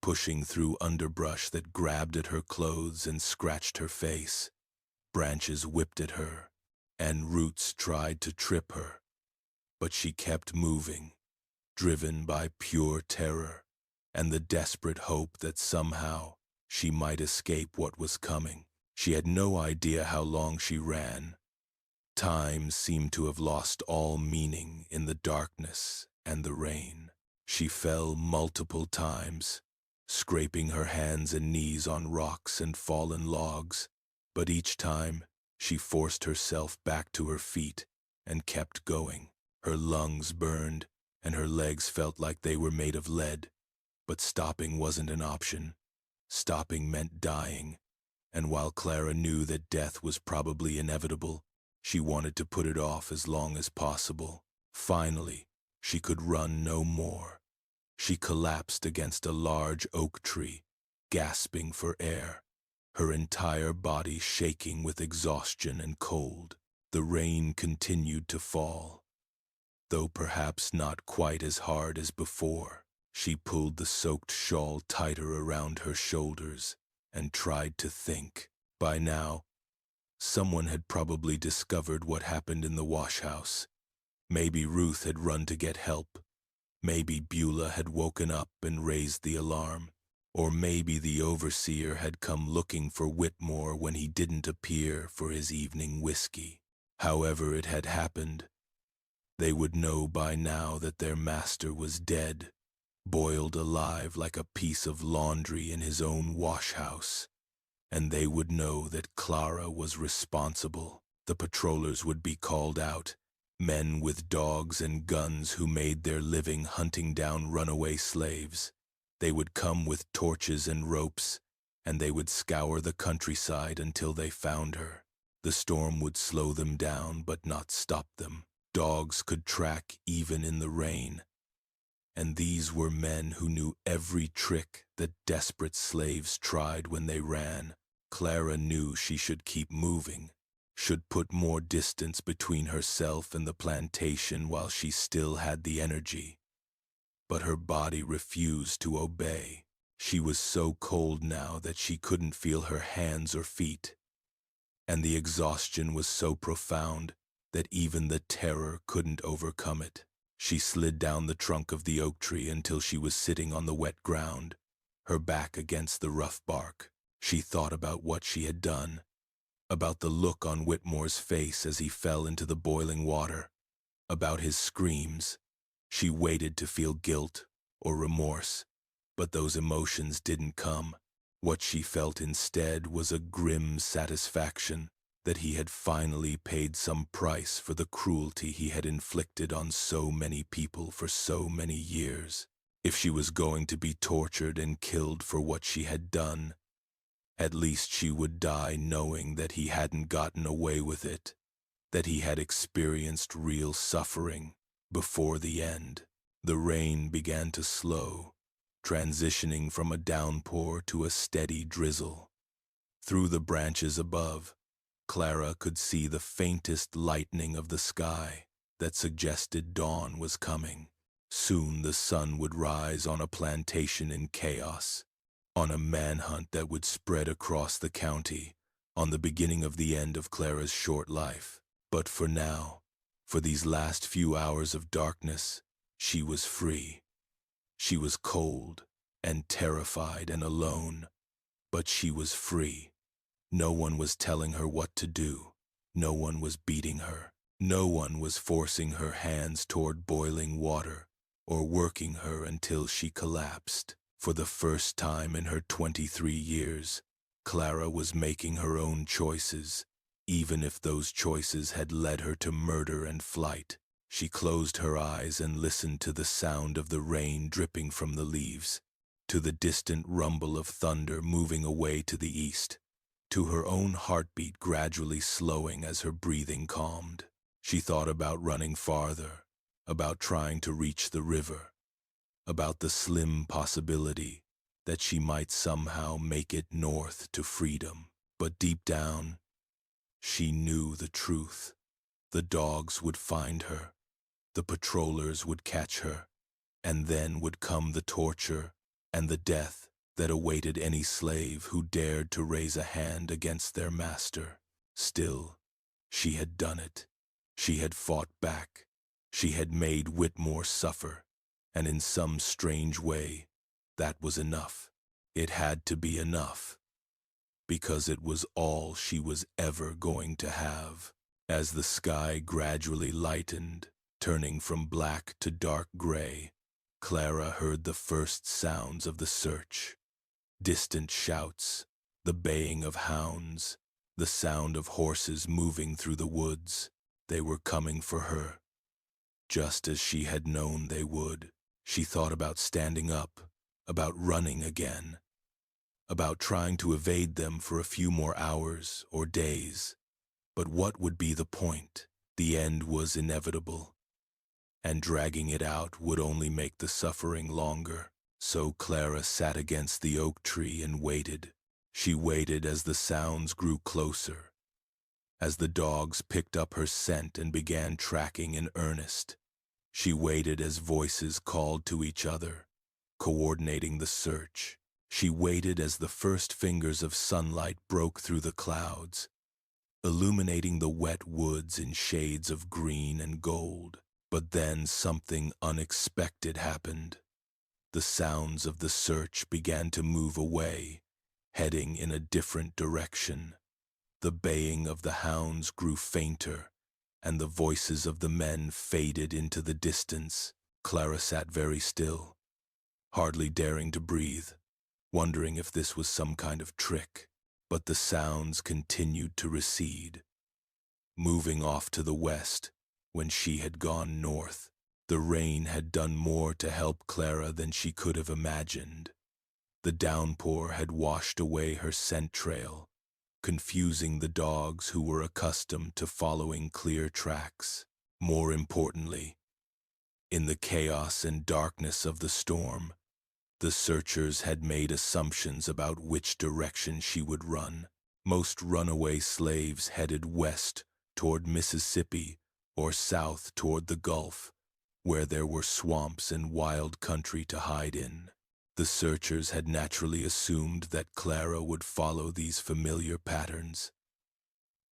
pushing through underbrush that grabbed at her clothes and scratched her face. Branches whipped at her, and roots tried to trip her, but she kept moving, driven by pure terror and the desperate hope that somehow she might escape what was coming. She had no idea how long she ran. Time seemed to have lost all meaning in the darkness and the rain. She fell multiple times, scraping her hands and knees on rocks and fallen logs, but each time she forced herself back to her feet and kept going. Her lungs burned, and her legs felt like they were made of lead, but stopping wasn't an option. Stopping meant dying, and while Clara knew that death was probably inevitable, she wanted to put it off as long as possible. Finally, she could run no more. She collapsed against a large oak tree, gasping for air, her entire body shaking with exhaustion and cold. The rain continued to fall, though perhaps not quite as hard as before. She pulled the soaked shawl tighter around her shoulders and tried to think. By now, someone had probably discovered what happened in the Washhouse. Maybe Ruth had run to get help. Maybe Beulah had woken up and raised the alarm. Or maybe the overseer had come looking for Whitmore when he didn't appear for his evening whiskey. However it had happened, they would know by now that their master was dead, boiled alive like a piece of laundry in his own washhouse. And they would know that Clara was responsible. The patrollers would be called out, men with dogs and guns who made their living hunting down runaway slaves. They would come with torches and ropes, and they would scour the countryside until they found her. The storm would slow them down but not stop them. Dogs could track even in the rain. And these were men who knew every trick that desperate slaves tried when they ran. Clara knew she should keep moving, should put more distance between herself and the plantation while she still had the energy. But her body refused to obey. She was so cold now that she couldn't feel her hands or feet, and the exhaustion was so profound that even the terror couldn't overcome it. She slid down the trunk of the oak tree until she was sitting on the wet ground, her back against the rough bark. She thought about what she had done, about the look on Whitmore's face as he fell into the boiling water, about his screams. She waited to feel guilt or remorse, but those emotions didn't come. What she felt instead was a grim satisfaction that he had finally paid some price for the cruelty he had inflicted on so many people for so many years. If she was going to be tortured and killed for what she had done, at least she would die knowing that he hadn't gotten away with it, that he had experienced real suffering before the end. The rain began to slow, transitioning from a downpour to a steady drizzle. Through the branches above, Clara could see the faintest lightening of the sky that suggested dawn was coming. Soon the sun would rise on a plantation in chaos, on a manhunt that would spread across the county, on the beginning of the end of Clara's short life. But for now, for these last few hours of darkness, she was free. She was cold and terrified and alone, but she was free. No one was telling her what to do. No one was beating her. No one was forcing her hands toward boiling water or working her until she collapsed. For the first time in her 23 years, Clara was making her own choices, even if those choices had led her to murder and flight. She closed her eyes and listened to the sound of the rain dripping from the leaves, to the distant rumble of thunder moving away to the east, to her own heartbeat gradually slowing as her breathing calmed. She thought about running farther, about trying to reach the river, about the slim possibility that she might somehow make it north to freedom. But deep down, she knew the truth. The dogs would find her, the patrollers would catch her, and then would come the torture and the death that awaited any slave who dared to raise a hand against their master. Still, she had done it. She had fought back. She had made Whitmore suffer, and in some strange way, that was enough. It had to be enough, because it was all she was ever going to have. As the sky gradually lightened, turning from black to dark gray, Clara heard the first sounds of the search. Distant shouts, the baying of hounds, the sound of horses moving through the woods. They were coming for her, just as she had known they would. She thought about standing up, about running again, about trying to evade them for a few more hours or days. But what would be the point? The end was inevitable, and dragging it out would only make the suffering longer. So Clara sat against the oak tree and waited. She waited as the sounds grew closer, as the dogs picked up her scent and began tracking in earnest. She waited as voices called to each other, coordinating the search. She waited as the first fingers of sunlight broke through the clouds, illuminating the wet woods in shades of green and gold. But then something unexpected happened. The sounds of the search began to move away, heading in a different direction. The baying of the hounds grew fainter, and the voices of the men faded into the distance. Clara sat very still, hardly daring to breathe, wondering if this was some kind of trick. But the sounds continued to recede, moving off to the west when she had gone north. The rain had done more to help Clara than she could have imagined. The downpour had washed away her scent trail, confusing the dogs who were accustomed to following clear tracks. More importantly, in the chaos and darkness of the storm, the searchers had made assumptions about which direction she would run. Most runaway slaves headed west toward Mississippi or south toward the Gulf, where there were swamps and wild country to hide in. The searchers had naturally assumed that Clara would follow these familiar patterns,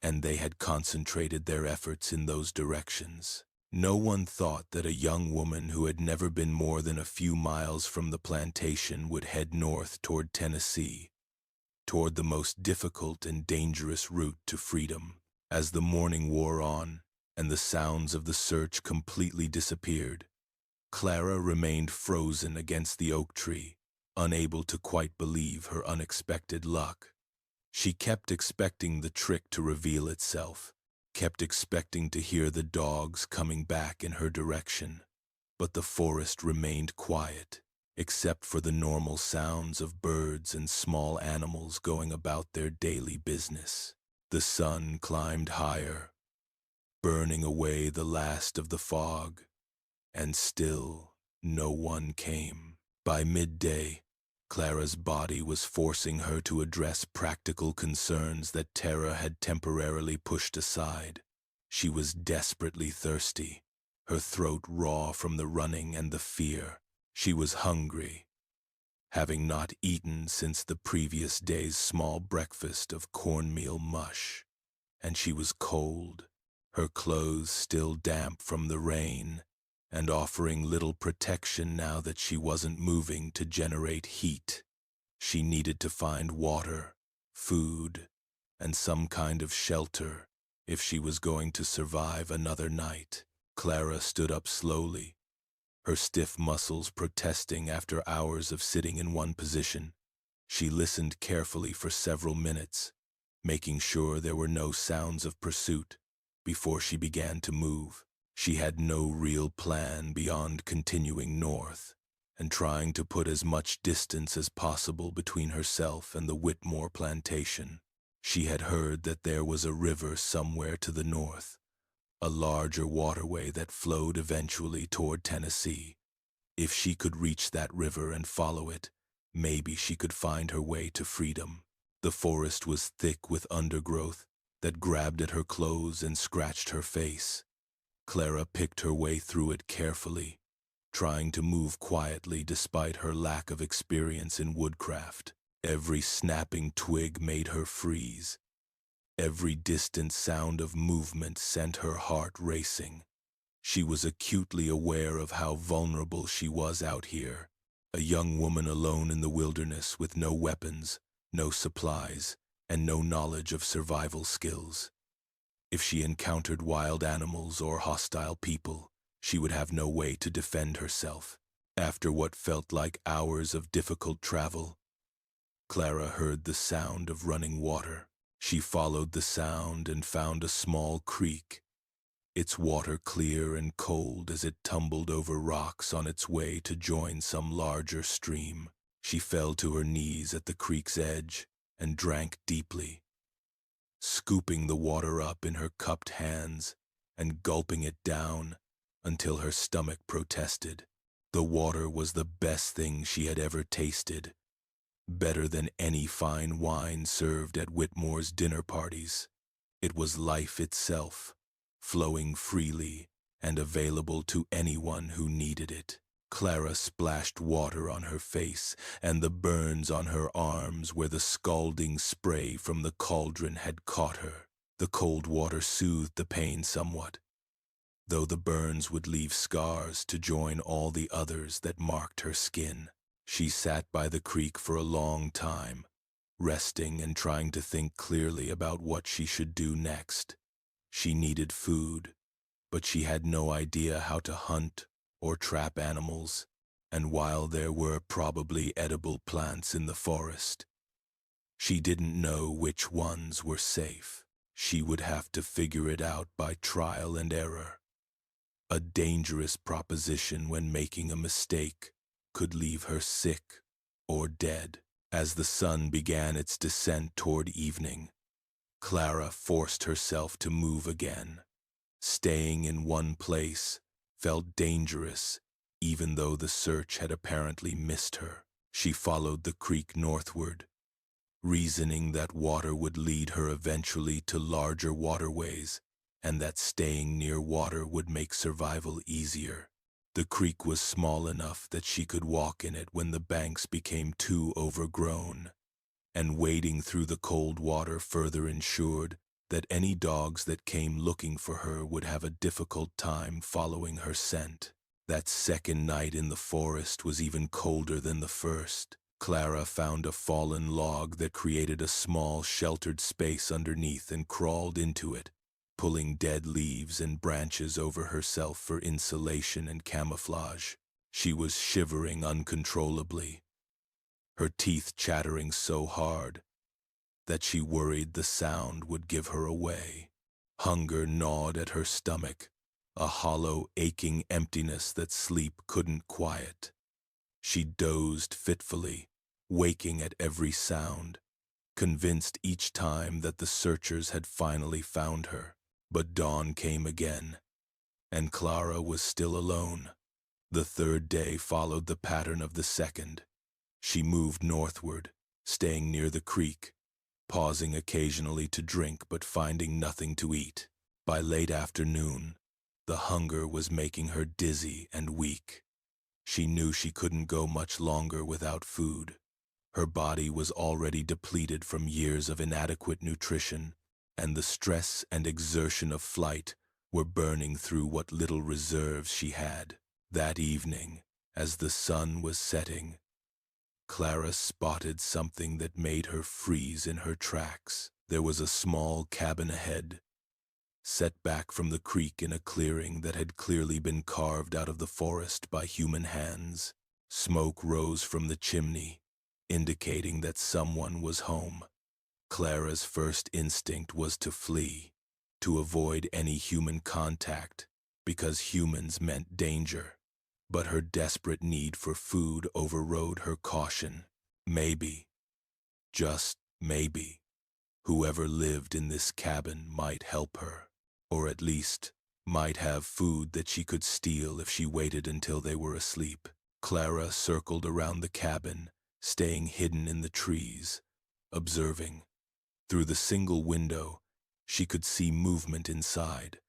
and they had concentrated their efforts in those directions. No one thought that a young woman who had never been more than a few miles from the plantation would head north toward Tennessee, toward the most difficult and dangerous route to freedom. As the morning wore on, and the sounds of the search completely disappeared, Clara remained frozen against the oak tree, unable to quite believe her unexpected luck. She kept expecting the trick to reveal itself, kept expecting to hear the dogs coming back in her direction, but the forest remained quiet, except for the normal sounds of birds and small animals going about their daily business. The sun climbed higher, burning away the last of the fog, and still no one came. By midday, Clara's body was forcing her to address practical concerns that terror had temporarily pushed aside. She was desperately thirsty, her throat raw from the running and the fear. She was hungry, having not eaten since the previous day's small breakfast of cornmeal mush, and she was cold, her clothes still damp from the rain, and offering little protection now that she wasn't moving to generate heat. She needed to find water, food, and some kind of shelter if she was going to survive another night. Clara stood up slowly, her stiff muscles protesting after hours of sitting in one position. She listened carefully for several minutes, making sure there were no sounds of pursuit before she began to move. She had no real plan beyond continuing north and trying to put as much distance as possible between herself and the Whitmore plantation. She had heard that there was a river somewhere to the north, a larger waterway that flowed eventually toward Tennessee. If she could reach that river and follow it, maybe she could find her way to freedom. The forest was thick with undergrowth that grabbed at her clothes and scratched her face. Clara picked her way through it carefully, trying to move quietly despite her lack of experience in woodcraft. Every snapping twig made her freeze. Every distant sound of movement sent her heart racing. She was acutely aware of how vulnerable she was out here, a young woman alone in the wilderness with no weapons, no supplies, and no knowledge of survival skills. If she encountered wild animals or hostile people, she would have no way to defend herself. After what felt like hours of difficult travel, Clara heard the sound of running water. She followed the sound and found a small creek, its water clear and cold as it tumbled over rocks on its way to join some larger stream. She fell to her knees at the creek's edge and drank deeply, scooping the water up in her cupped hands and gulping it down until her stomach protested. The water was the best thing she had ever tasted, better than any fine wine served at Whitmore's dinner parties. It was life itself, flowing freely and available to anyone who needed it. Clara splashed water on her face and the burns on her arms where the scalding spray from the cauldron had caught her. The cold water soothed the pain somewhat, though the burns would leave scars to join all the others that marked her skin. She sat by the creek for a long time, resting and trying to think clearly about what she should do next. She needed food, but she had no idea how to hunt or trap animals, and while there were probably edible plants in the forest, she didn't know which ones were safe. She would have to figure it out by trial and error. A dangerous proposition when making a mistake could leave her sick or dead. As the sun began its descent toward evening, Clara forced herself to move again. Staying in one place felt dangerous, even though the search had apparently missed her. She followed the creek northward, reasoning that water would lead her eventually to larger waterways, and that staying near water would make survival easier. The creek was small enough that she could walk in it when the banks became too overgrown, and wading through the cold water further ensured that any dogs that came looking for her would have a difficult time following her scent. That second night in the forest was even colder than the first. Clara found a fallen log that created a small sheltered space underneath and crawled into it, pulling dead leaves and branches over herself for insulation and camouflage. She was shivering uncontrollably, her teeth chattering so hard that she worried the sound would give her away. Hunger gnawed at her stomach, a hollow, aching emptiness that sleep couldn't quiet. She dozed fitfully, waking at every sound, convinced each time that the searchers had finally found her. But dawn came again, and Clara was still alone. The third day followed the pattern of the second. She moved northward, staying near the creek, pausing occasionally to drink but finding nothing to eat. By late afternoon, the hunger was making her dizzy and weak. She knew she couldn't go much longer without food. Her body was already depleted from years of inadequate nutrition, and the stress and exertion of flight were burning through what little reserves she had. That evening, as the sun was setting, Clara spotted something that made her freeze in her tracks. There was a small cabin ahead, set back from the creek in a clearing that had clearly been carved out of the forest by human hands. Smoke rose from the chimney, indicating that someone was home. Clara's first instinct was to flee, to avoid any human contact, because humans meant danger. But her desperate need for food overrode her caution. Maybe, just maybe, whoever lived in this cabin might help her, or at least might have food that she could steal if she waited until they were asleep. Clara circled around the cabin, staying hidden in the trees, observing. Through the single window, she could see movement inside,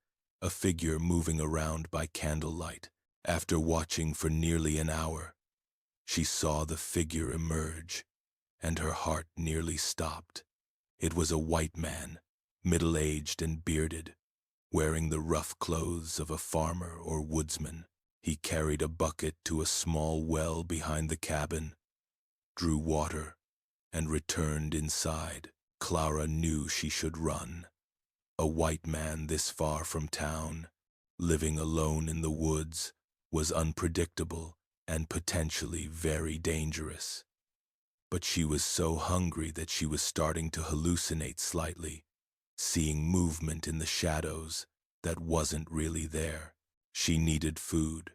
a figure moving around by candlelight. After watching for nearly an hour, she saw the figure emerge, and her heart nearly stopped. It was a white man, middle-aged and bearded, wearing the rough clothes of a farmer or woodsman. He carried a bucket to a small well behind the cabin, drew water, and returned inside. Clara knew she should run. A white man this far from town, living alone in the woods, was unpredictable and potentially very dangerous. But she was so hungry that she was starting to hallucinate slightly, seeing movement in the shadows that wasn't really there. She needed food,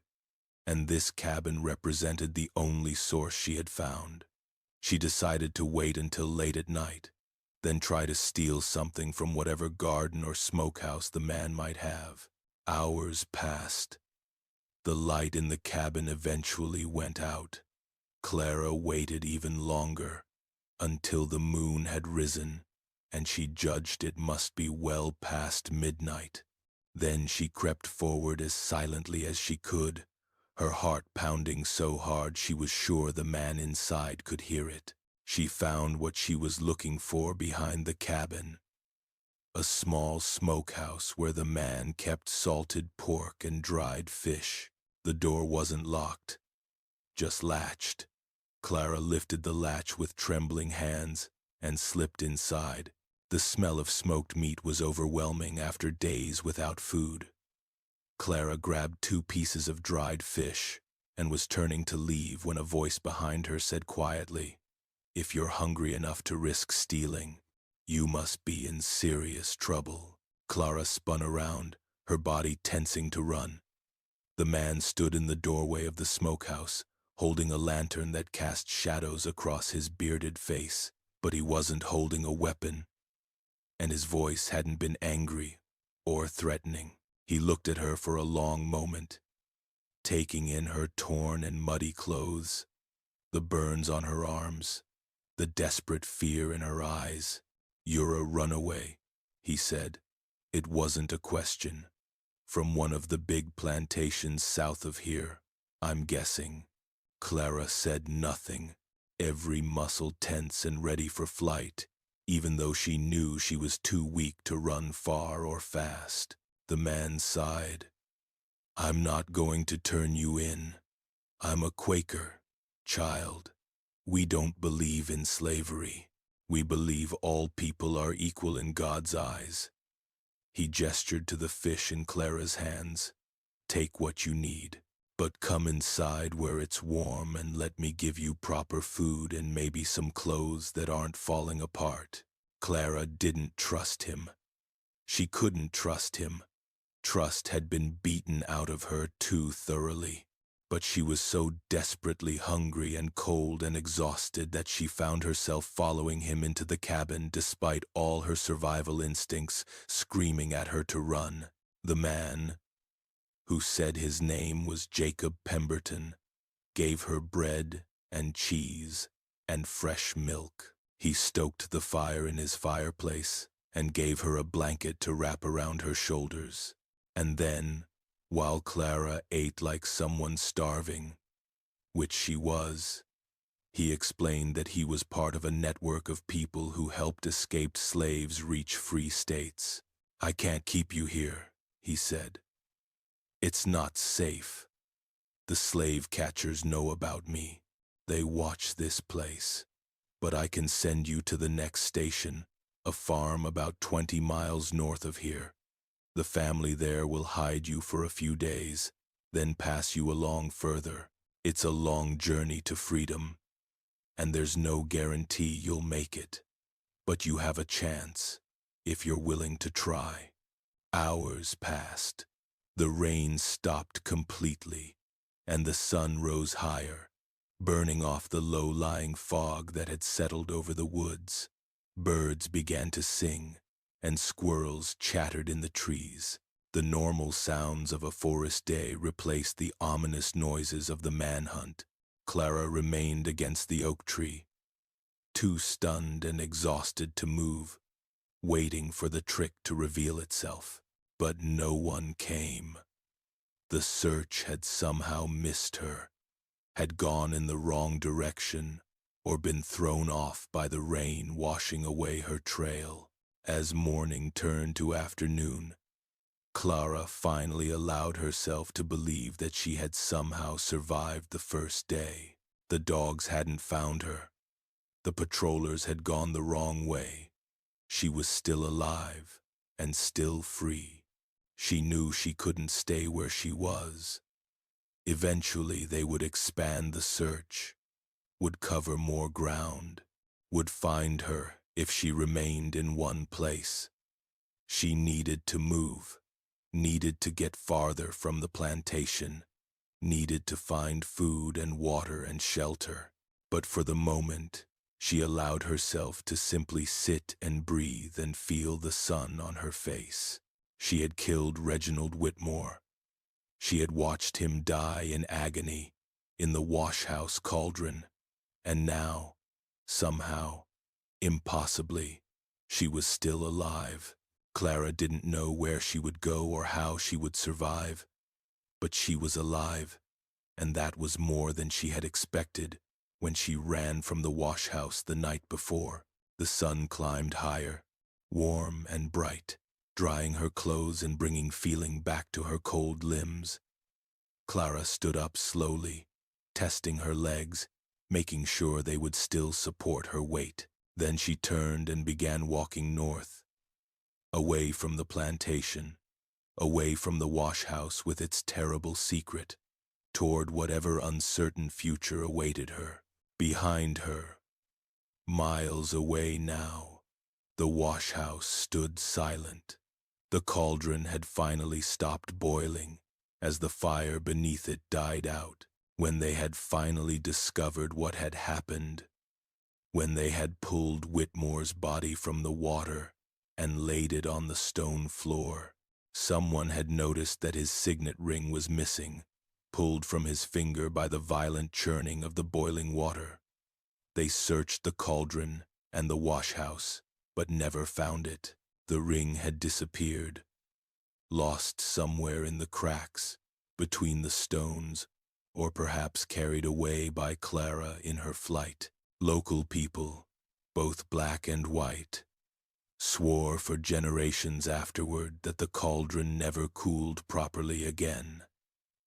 and this cabin represented the only source she had found. She decided to wait until late at night, then try to steal something from whatever garden or smokehouse the man might have. Hours passed. The light in the cabin eventually went out. Clara waited even longer, until the moon had risen, and she judged it must be well past midnight. Then she crept forward as silently as she could, her heart pounding so hard she was sure the man inside could hear it. She found what she was looking for behind the cabin, a small smokehouse where the man kept salted pork and dried fish. The door wasn't locked, just latched. Clara lifted the latch with trembling hands and slipped inside. The smell of smoked meat was overwhelming after days without food. Clara grabbed 2 pieces of dried fish and was turning to leave when a voice behind her said quietly, "If you're hungry enough to risk stealing, you must be in serious trouble." Clara spun around, her body tensing to run. The man stood in the doorway of the smokehouse, holding a lantern that cast shadows across his bearded face. But he wasn't holding a weapon, and his voice hadn't been angry or threatening. He looked at her for a long moment, taking in her torn and muddy clothes, the burns on her arms, the desperate fear in her eyes. "You're a runaway," he said. It wasn't a question. "From one of the big plantations south of here, I'm guessing." Clara said nothing, every muscle tense and ready for flight, even though she knew she was too weak to run far or fast. The man sighed. "I'm not going to turn you in. I'm a Quaker, child. We don't believe in slavery. We believe all people are equal in God's eyes." He gestured to the fish in Clara's hands. "Take what you need, but come inside where it's warm and let me give you proper food and maybe some clothes that aren't falling apart." Clara didn't trust him. She couldn't trust him. Trust had been beaten out of her too thoroughly. But she was so desperately hungry and cold and exhausted that she found herself following him into the cabin despite all her survival instincts screaming at her to run. The man, who said his name was Jacob Pemberton, gave her bread and cheese and fresh milk. He stoked the fire in his fireplace and gave her a blanket to wrap around her shoulders. And then, while Clara ate like someone starving, which she was, he explained that he was part of a network of people who helped escaped slaves reach free states. "I can't keep you here," he said. "It's not safe. The slave catchers know about me. They watch this place. But I can send you to the next station, a farm about 20 miles north of here. The family there will hide you for a few days, then pass you along further. It's a long journey to freedom, and there's no guarantee you'll make it. But you have a chance, if you're willing to try." Hours passed. The rain stopped completely, and the sun rose higher, burning off the low-lying fog that had settled over the woods. Birds began to sing, and squirrels chattered in the trees. The normal sounds of a forest day replaced the ominous noises of the manhunt. Clara remained against the oak tree, too stunned and exhausted to move, waiting for the trick to reveal itself. But no one came. The search had somehow missed her, had gone in the wrong direction, or been thrown off by the rain washing away her trail. As morning turned to afternoon, Clara finally allowed herself to believe that she had somehow survived the first day. The dogs hadn't found her. The patrollers had gone the wrong way. She was still alive and still free. She knew she couldn't stay where she was. Eventually they would expand the search, would cover more ground, would find her if she remained in one place. She needed to move, needed to get farther from the plantation, needed to find food and water and shelter. But for the moment, she allowed herself to simply sit and breathe and feel the sun on her face. She had killed Reginald Whitmore. She had watched him die in agony in the Washhouse Cauldron. And now, somehow, impossibly, she was still alive. Clara didn't know where she would go or how she would survive, but she was alive, and that was more than she had expected when she ran from the Washhouse the night before. The sun climbed higher, warm and bright, drying her clothes and bringing feeling back to her cold limbs. Clara stood up slowly, testing her legs, making sure they would still support her weight. Then she turned and began walking north, away from the plantation, away from the Washhouse with its terrible secret, toward whatever uncertain future awaited her. Behind her, miles away now, the Washhouse stood silent. The cauldron had finally stopped boiling as the fire beneath it died out. When they had finally discovered what had happened, when they had pulled Whitmore's body from the water and laid it on the stone floor, someone had noticed that his signet ring was missing, pulled from his finger by the violent churning of the boiling water. They searched the Cauldron and the Washhouse, but never found it. The ring had disappeared, lost somewhere in the cracks, between the stones, or perhaps carried away by Clara in her flight. Local people, both black and white, swore for generations afterward that the cauldron never cooled properly again,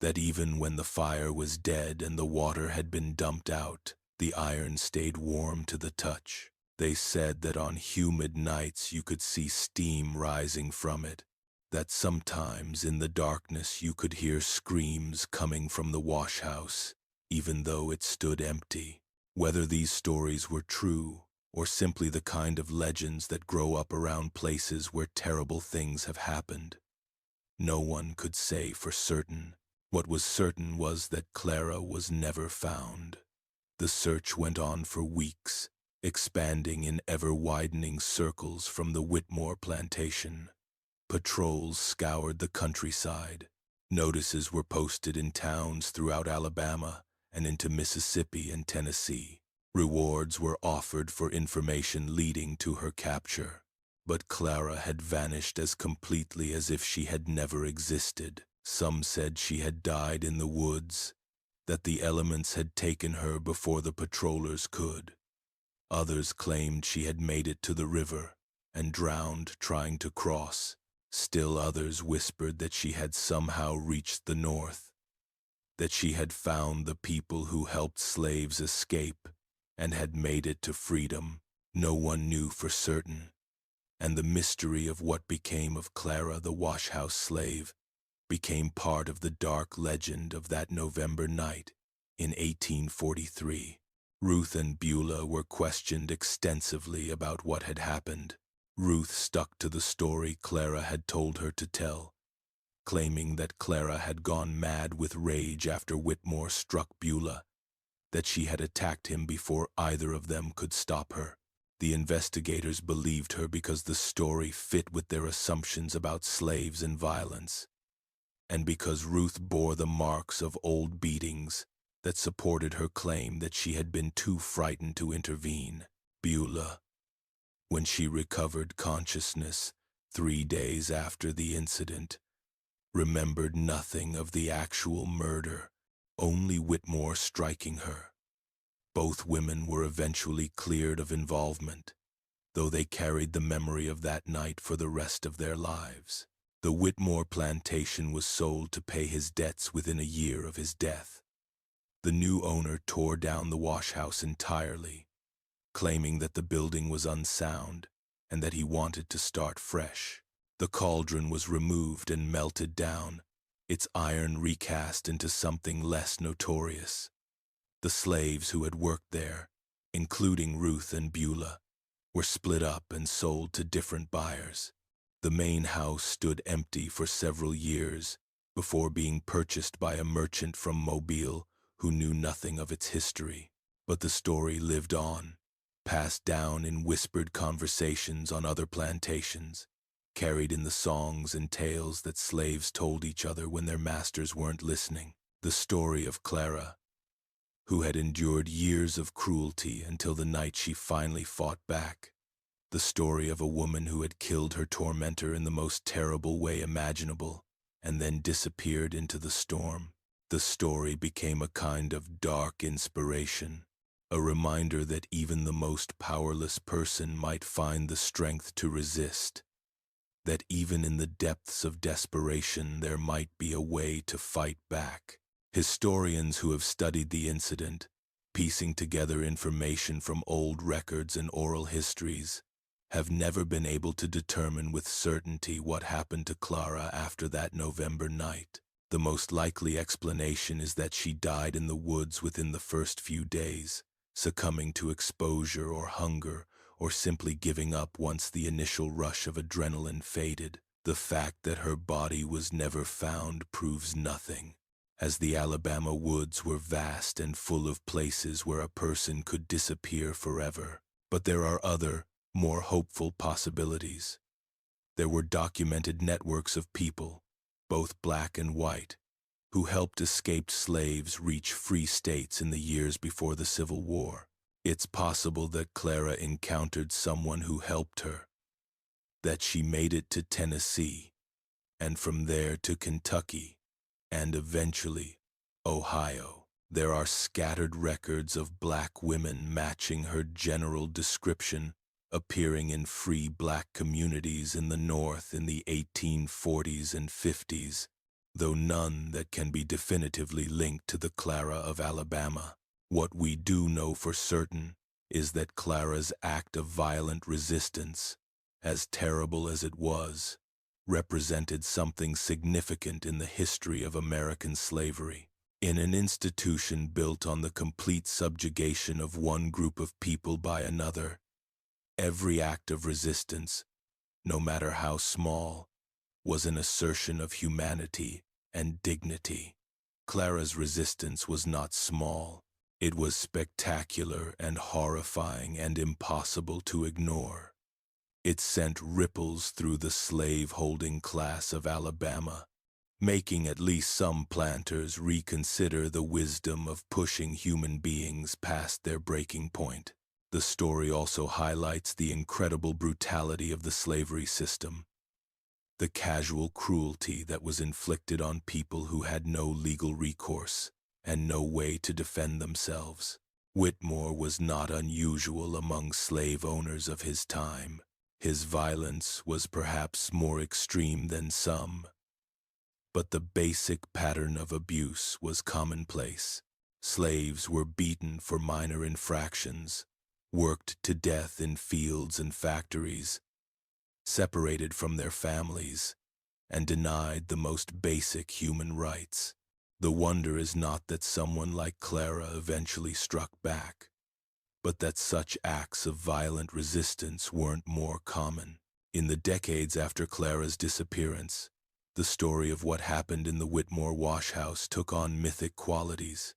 that even when the fire was dead and the water had been dumped out, the iron stayed warm to the touch. They said that on humid nights you could see steam rising from it, that sometimes in the darkness you could hear screams coming from the washhouse, even though it stood empty. Whether these stories were true, or simply the kind of legends that grow up around places where terrible things have happened, no one could say for certain. What was certain was that Clara was never found. The search went on for weeks, expanding in ever-widening circles from the Whitmore plantation. Patrols scoured the countryside. Notices were posted in towns throughout Alabama and into Mississippi and Tennessee. Rewards were offered for information leading to her capture. But Clara had vanished as completely as if she had never existed. Some said she had died in the woods, that the elements had taken her before the patrollers could. Others claimed she had made it to the river and drowned trying to cross. Still others whispered that she had somehow reached the north, that she had found the people who helped slaves escape and had made it to freedom. No one knew for certain, and the mystery of what became of Clara the washhouse slave became part of the dark legend of that November night in 1843. Ruth and Beulah were questioned extensively about what had happened. Ruth stuck to the story Clara had told her to tell, claiming that Clara had gone mad with rage after Whitmore struck Beulah, that she had attacked him before either of them could stop her. The investigators believed her because the story fit with their assumptions about slaves and violence, and because Ruth bore the marks of old beatings that supported her claim that she had been too frightened to intervene. Beulah, when she recovered consciousness 3 days after the incident, remembered nothing of the actual murder, only Whitmore striking her. Both women were eventually cleared of involvement, though they carried the memory of that night for the rest of their lives. The Whitmore plantation was sold to pay his debts within a year of his death. The new owner tore down the washhouse entirely, claiming that the building was unsound and that he wanted to start fresh. The cauldron was removed and melted down, its iron recast into something less notorious. The slaves who had worked there, including Ruth and Beulah, were split up and sold to different buyers. The main house stood empty for several years before being purchased by a merchant from Mobile who knew nothing of its history. But the story lived on, passed down in whispered conversations on other plantations, carried in the songs and tales that slaves told each other when their masters weren't listening. The story of Clara, who had endured years of cruelty until the night she finally fought back. The story of a woman who had killed her tormentor in the most terrible way imaginable and then disappeared into the storm. The story became a kind of dark inspiration, a reminder that even the most powerless person might find the strength to resist, that even in the depths of desperation there might be a way to fight back. Historians who have studied the incident, piecing together information from old records and oral histories, have never been able to determine with certainty what happened to Clara after that November night. The most likely explanation is that she died in the woods within the first few days, succumbing to exposure or hunger, or simply giving up once the initial rush of adrenaline faded. The fact that her body was never found proves nothing, as the Alabama woods were vast and full of places where a person could disappear forever. But there are other, more hopeful possibilities. There were documented networks of people, both black and white, who helped escaped slaves reach free states in the years before the Civil War. It's possible that Clara encountered someone who helped her, that she made it to Tennessee, and from there to Kentucky, and eventually Ohio. There are scattered records of black women matching her general description, appearing in free black communities in the North in the 1840s and 50s, though none that can be definitively linked to the Clara of Alabama. What we do know for certain is that Clara's act of violent resistance, as terrible as it was, represented something significant in the history of American slavery. In an institution built on the complete subjugation of one group of people by another, every act of resistance, no matter how small, was an assertion of humanity and dignity. Clara's resistance was not small. It was spectacular and horrifying and impossible to ignore. It sent ripples through the slave-holding class of Alabama, making at least some planters reconsider the wisdom of pushing human beings past their breaking point. The story also highlights the incredible brutality of the slavery system, the casual cruelty that was inflicted on people who had no legal recourse and no way to defend themselves. Whitmore was not unusual among slave owners of his time. His violence was perhaps more extreme than some, but the basic pattern of abuse was commonplace. Slaves were beaten for minor infractions, worked to death in fields and factories, separated from their families, and denied the most basic human rights. The wonder is not that someone like Clara eventually struck back, but that such acts of violent resistance weren't more common. In the decades after Clara's disappearance, the story of what happened in the Whitmore Washhouse took on mythic qualities.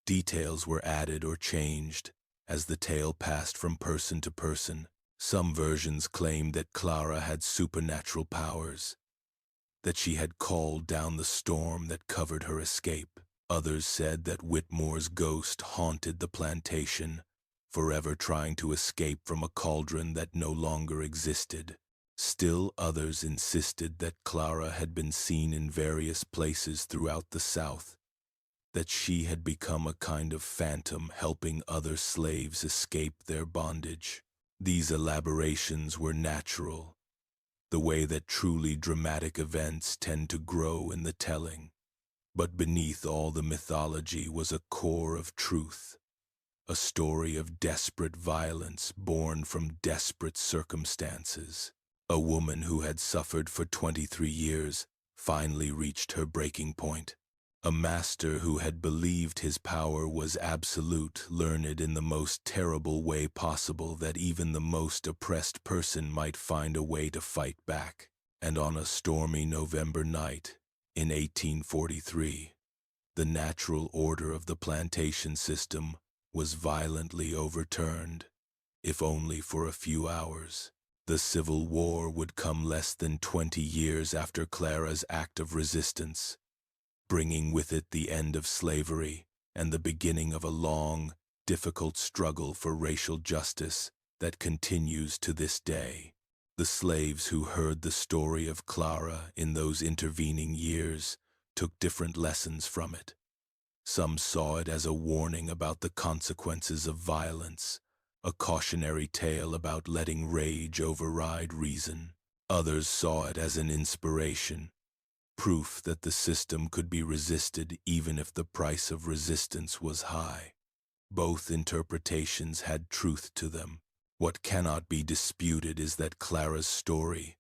Details were added or changed as the tale passed from person to person. Some versions claimed that Clara had supernatural powers, that she had called down the storm that covered her escape. Others said that Whitmore's ghost haunted the plantation, forever trying to escape from a cauldron that no longer existed. Still others insisted that Clara had been seen in various places throughout the South, that she had become a kind of phantom helping other slaves escape their bondage. These elaborations were natural, the way that truly dramatic events tend to grow in the telling. But beneath all the mythology was a core of truth, a story of desperate violence born from desperate circumstances. A woman who had suffered for 23 years finally reached her breaking point. A master who had believed his power was absolute, learned in the most terrible way possible that even the most oppressed person might find a way to fight back. And on a stormy November night in 1843, the natural order of the plantation system was violently overturned, if only for a few hours. The Civil War would come less than 20 years after Clara's act of resistance, bringing with it the end of slavery and the beginning of a long, difficult struggle for racial justice that continues to this day. The slaves who heard the story of Clara in those intervening years took different lessons from it. Some saw it as a warning about the consequences of violence, a cautionary tale about letting rage override reason. Others saw it as an inspiration, proof that the system could be resisted even if the price of resistance was high. Both interpretations had truth to them. What cannot be disputed is that Clara's story,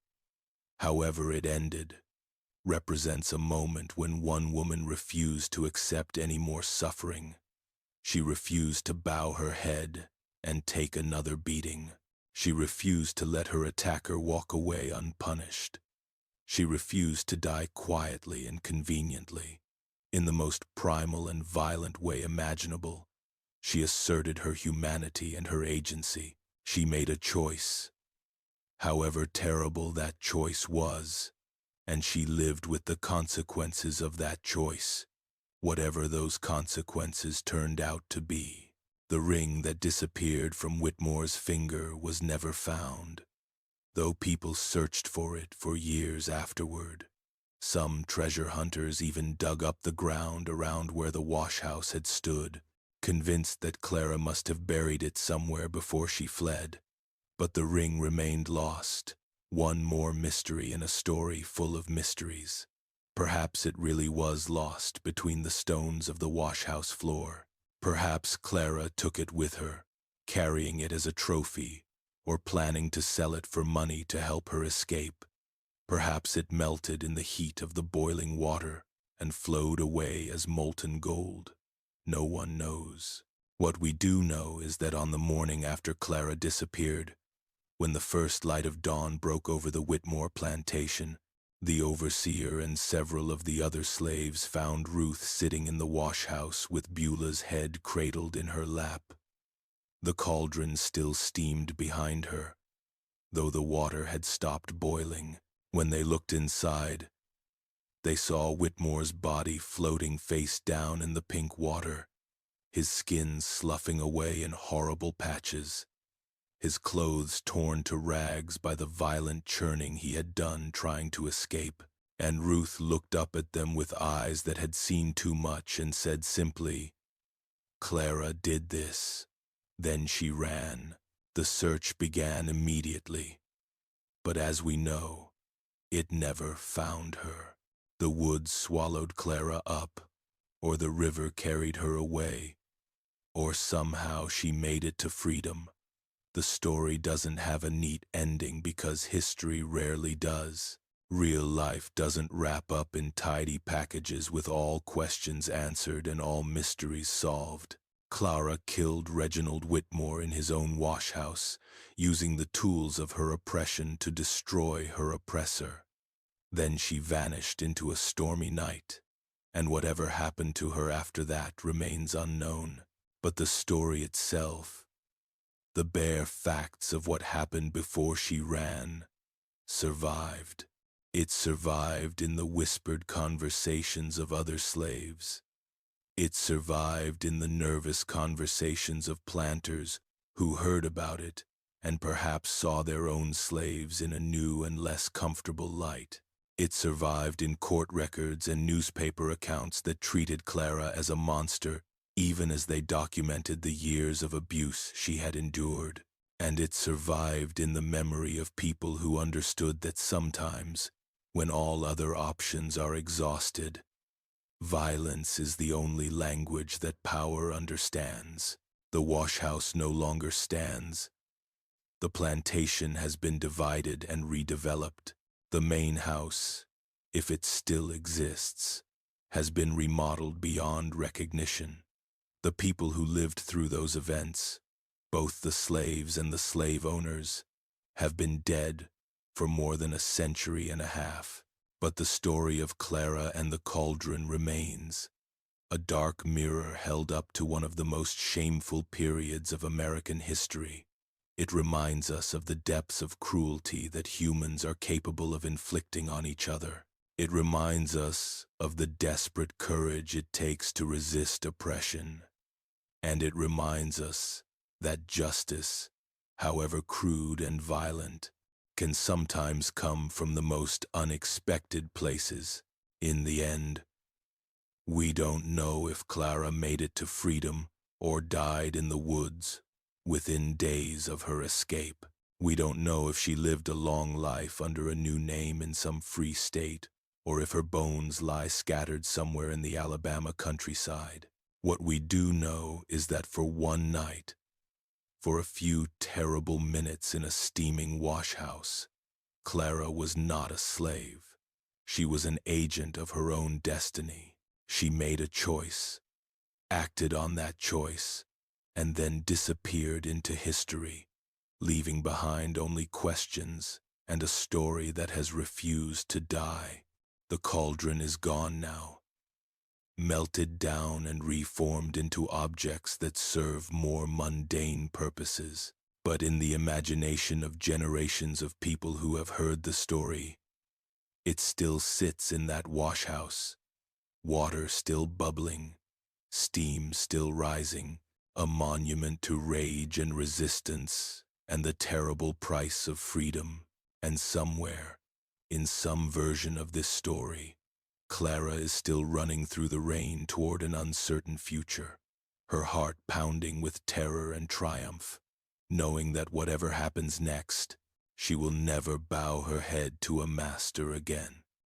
however it ended, represents a moment when one woman refused to accept any more suffering. She refused to bow her head and take another beating. She refused to let her attacker walk away unpunished. She refused to die quietly and conveniently. In the most primal and violent way imaginable, she asserted her humanity and her agency. She made a choice, however terrible that choice was, and she lived with the consequences of that choice, whatever those consequences turned out to be. The ring that disappeared from Whitmore's finger was never found, though people searched for it for years afterward. Some treasure hunters even dug up the ground around where the Washhouse had stood, convinced that Clara must have buried it somewhere before she fled. But the ring remained lost, one more mystery in a story full of mysteries. Perhaps it really was lost between the stones of the Washhouse floor. Perhaps Clara took it with her, carrying it as a trophy, or planning to sell it for money to help her escape. Perhaps it melted in the heat of the boiling water and flowed away as molten gold. No one knows. What we do know is that on the morning after Clara disappeared, when the first light of dawn broke over the Whitmore plantation, the overseer and several of the other slaves found Ruth sitting in the washhouse with Beulah's head cradled in her lap. The cauldron still steamed behind her, though the water had stopped boiling. When they looked inside, they saw Whitmore's body floating face down in the pink water, his skin sloughing away in horrible patches, his clothes torn to rags by the violent churning he had done trying to escape. And Ruth looked up at them with eyes that had seen too much and said simply, "Clara did this." Then she ran. The search began immediately. But as we know, it never found her. The woods swallowed Clara up, or the river carried her away, or somehow she made it to freedom. The story doesn't have a neat ending because history rarely does. Real life doesn't wrap up in tidy packages with all questions answered and all mysteries solved. Clara killed Reginald Whitmore in his own washhouse, using the tools of her oppression to destroy her oppressor. Then she vanished into a stormy night, and whatever happened to her after that remains unknown. But the story itself, the bare facts of what happened before she ran, survived. It survived in the whispered conversations of other slaves. It survived in the nervous conversations of planters who heard about it and perhaps saw their own slaves in a new and less comfortable light. It survived in court records and newspaper accounts that treated Clara as a monster, even as they documented the years of abuse she had endured. And it survived in the memory of people who understood that sometimes, when all other options are exhausted, violence is the only language that power understands. The washhouse no longer stands. The plantation has been divided and redeveloped. The main house, if it still exists, has been remodeled beyond recognition. The people who lived through those events, both the slaves and the slave owners, have been dead for more than a century and a half. But the story of Clara and the Cauldron remains, a dark mirror held up to one of the most shameful periods of American history. It reminds us of the depths of cruelty that humans are capable of inflicting on each other. It reminds us of the desperate courage it takes to resist oppression. And it reminds us that justice, however crude and violent, can sometimes come from the most unexpected places. In the end, we don't know if Clara made it to freedom or died in the woods within days of her escape. We don't know if she lived a long life under a new name in some free state, or if her bones lie scattered somewhere in the Alabama countryside. What we do know is that for one night, for a few terrible minutes in a steaming washhouse, Clara was not a slave. She was an agent of her own destiny. She made a choice, acted on that choice, and then disappeared into history, leaving behind only questions and a story that has refused to die. The cauldron is gone now, melted down and reformed into objects that serve more mundane purposes. But in the imagination of generations of people who have heard the story, it still sits in that washhouse, water still bubbling, steam still rising, a monument to rage and resistance and the terrible price of freedom. And somewhere, in some version of this story, Clara is still running through the rain toward an uncertain future, her heart pounding with terror and triumph, knowing that whatever happens next, she will never bow her head to a master again.